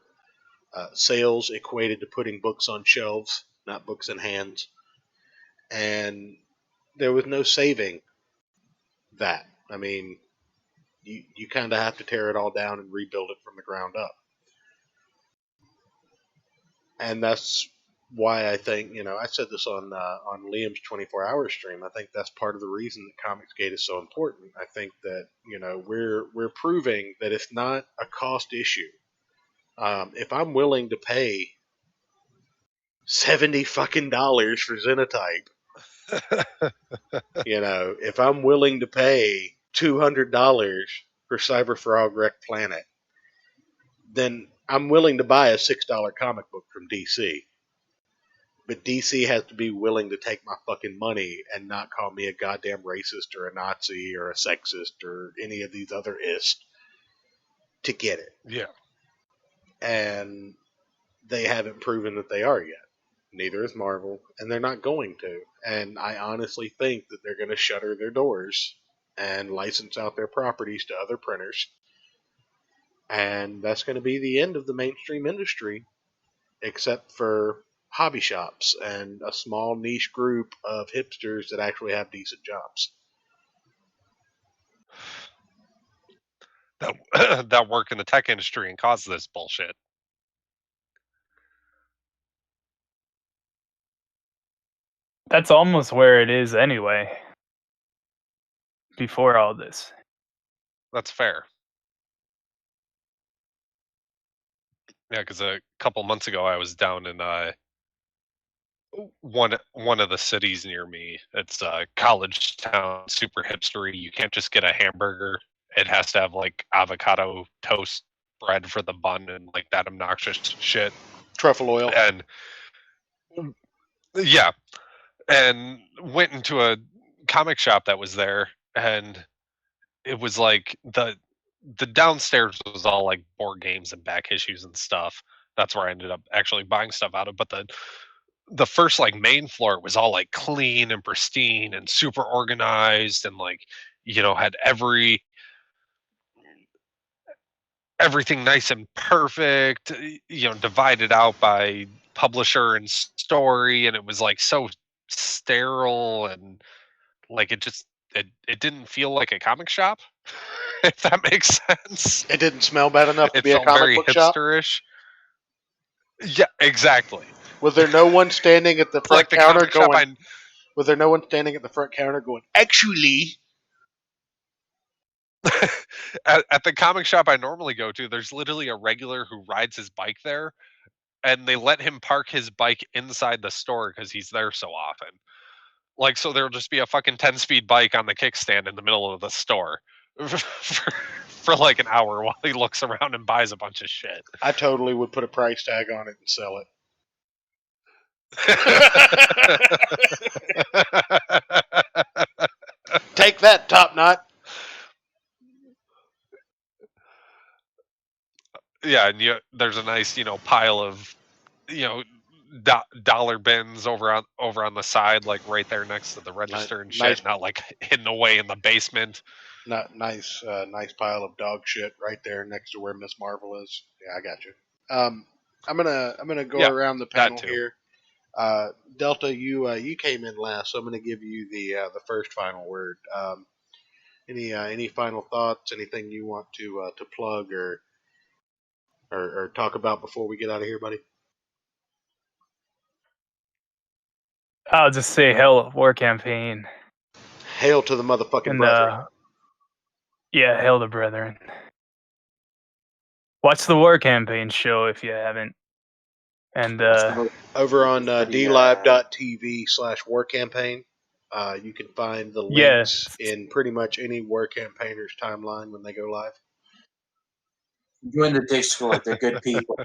Sales equated to putting books on shelves, not books in hands. And there was no saving that. I mean, you kind of have to tear it all down and rebuild it from the ground up. And that's why I think, I said this on Liam's 24-hour stream. I think that's part of the reason that Comicsgate is so important. I think that, we're proving that it's not a cost issue. If I'm willing to pay $70 fucking dollars for Xenotype, if I'm willing to pay $200 for Cyberfrog Wrecked Planet, then I'm willing to buy a $6 comic book from DC. But DC has to be willing to take my fucking money and not call me a goddamn racist or a Nazi or a sexist or any of these other ists to get it. Yeah. And they haven't proven that they are yet. Neither is Marvel, and they're not going to. And I honestly think that they're going to shutter their doors and license out their properties to other printers. And that's going to be the end of the mainstream industry, except for hobby shops and a small niche group of hipsters that actually have decent jobs. That work in the tech industry and cause this bullshit. That's almost where it is anyway. Before all this. That's fair. Yeah, because a couple months ago I was down in one of the cities near me. It's a college town, super hipstery. You can't just get a hamburger. It has to have like avocado toast bread for the bun and like that obnoxious shit. Truffle oil. And yeah. And went into a comic shop that was there, and it was like the downstairs was all like board games and back issues and stuff. That's where I ended up actually buying stuff out of. But the first like main floor was all like clean and pristine and super organized and like had everything nice and perfect, divided out by publisher and story, and it was like so sterile and like it didn't feel like a comic shop. If that makes sense. It didn't smell bad enough to It be a felt comic very book shop. hipsterish. Yeah, exactly. Was there no one standing at the front Like the counter comic shop going? Was there no one standing at the front counter going? Actually, at the comic shop I normally go to, there's literally a regular who rides his bike there, and they let him park his bike inside the store because he's there so often. Like, so there'll just be a fucking 10-speed bike on the kickstand in the middle of the store for like an hour while he looks around and buys a bunch of shit. I totally would put a price tag on it and sell it. Take that, Top Knot. Yeah, and there's a nice, pile of, dollar bins over on the side, like right there next to the register and shit, Nice. not like hidden away in the basement. Nice pile of dog shit right there next to where Miss Marvel is. Yeah, I got you. I'm gonna go around the panel here. Delta, you came in last, so I'm gonna give you the first final word. Any final thoughts? Anything you want to plug or talk about before we get out of here, buddy? I'll just say hell war campaign. Hail to the motherfucking And brethren. yeah, hail the brethren. Watch the war campaign show if you haven't. And over on dlive.tv/war campaign, you can find the links in pretty much any war campaigner's timeline when they go live. Join the Discord. They're good people.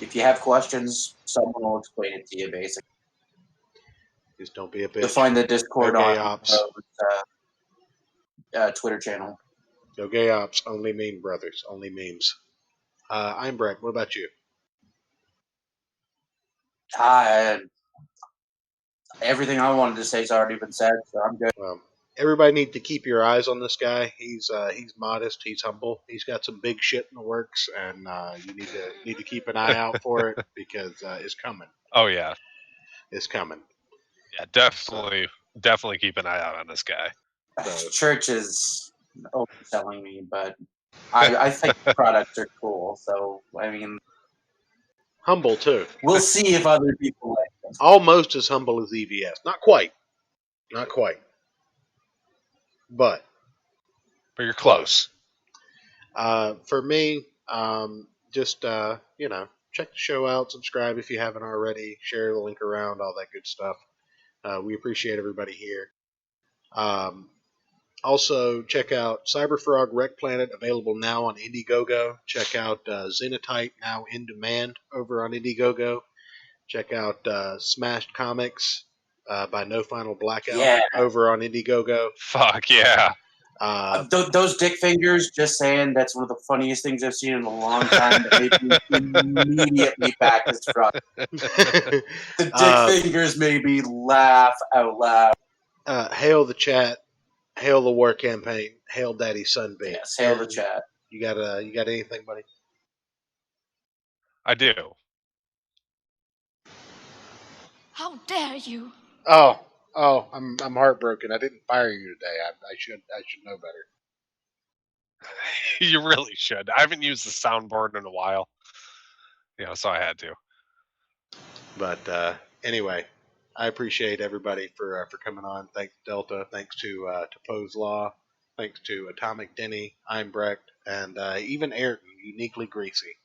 If you have questions, someone will explain it to you, basically. Just don't be a bitch. You'll find the Discord on Twitter channel. No gay ops, only meme brothers, only memes. I'm Brett. What about you? Everything I wanted to say has already been said, so I'm good. Everybody needs to keep your eyes on this guy. He's modest. He's humble. He's got some big shit in the works, and you need to keep an eye out for it because it's coming. Oh yeah, it's coming. Yeah, definitely keep an eye out on this guy. Church is overselling me, but I think the products are cool. So I mean, humble too. We'll see if other people like them. Almost as humble as EVS. Not quite. But you're close. For me, just check the show out, subscribe if you haven't already, share the link around, all that good stuff. We appreciate everybody here. Also, check out Cyberfrog Wreck Planet, available now on Indiegogo. Check out Xenotite, now in demand over on Indiegogo. Check out Smashed Comics by No Final Blackout over on Indiegogo. Fuck yeah. Those dick fingers, just saying, that's one of the funniest things I've seen in a long time. That made me immediately back as front. The dick fingers made me laugh out loud. Hail the chat. Hail the war campaign. Hail Daddy Sunbeam. Yes, hail the chat. You got anything, buddy? I do. How dare you? Oh, I'm heartbroken. I didn't fire you today. I should know better. You really should. I haven't used the soundboard in a while. So I had to. But anyway, I appreciate everybody for coming on. Thanks Delta. Thanks to Poe's Law. Thanks to Atomic Denny, I'm Brecht, and even Ayrton, uniquely greasy.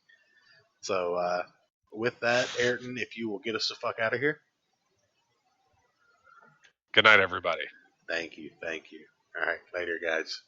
So with that, Ayrton, if you will get us the fuck out of here. Good night, everybody. Thank you. All right, later, guys.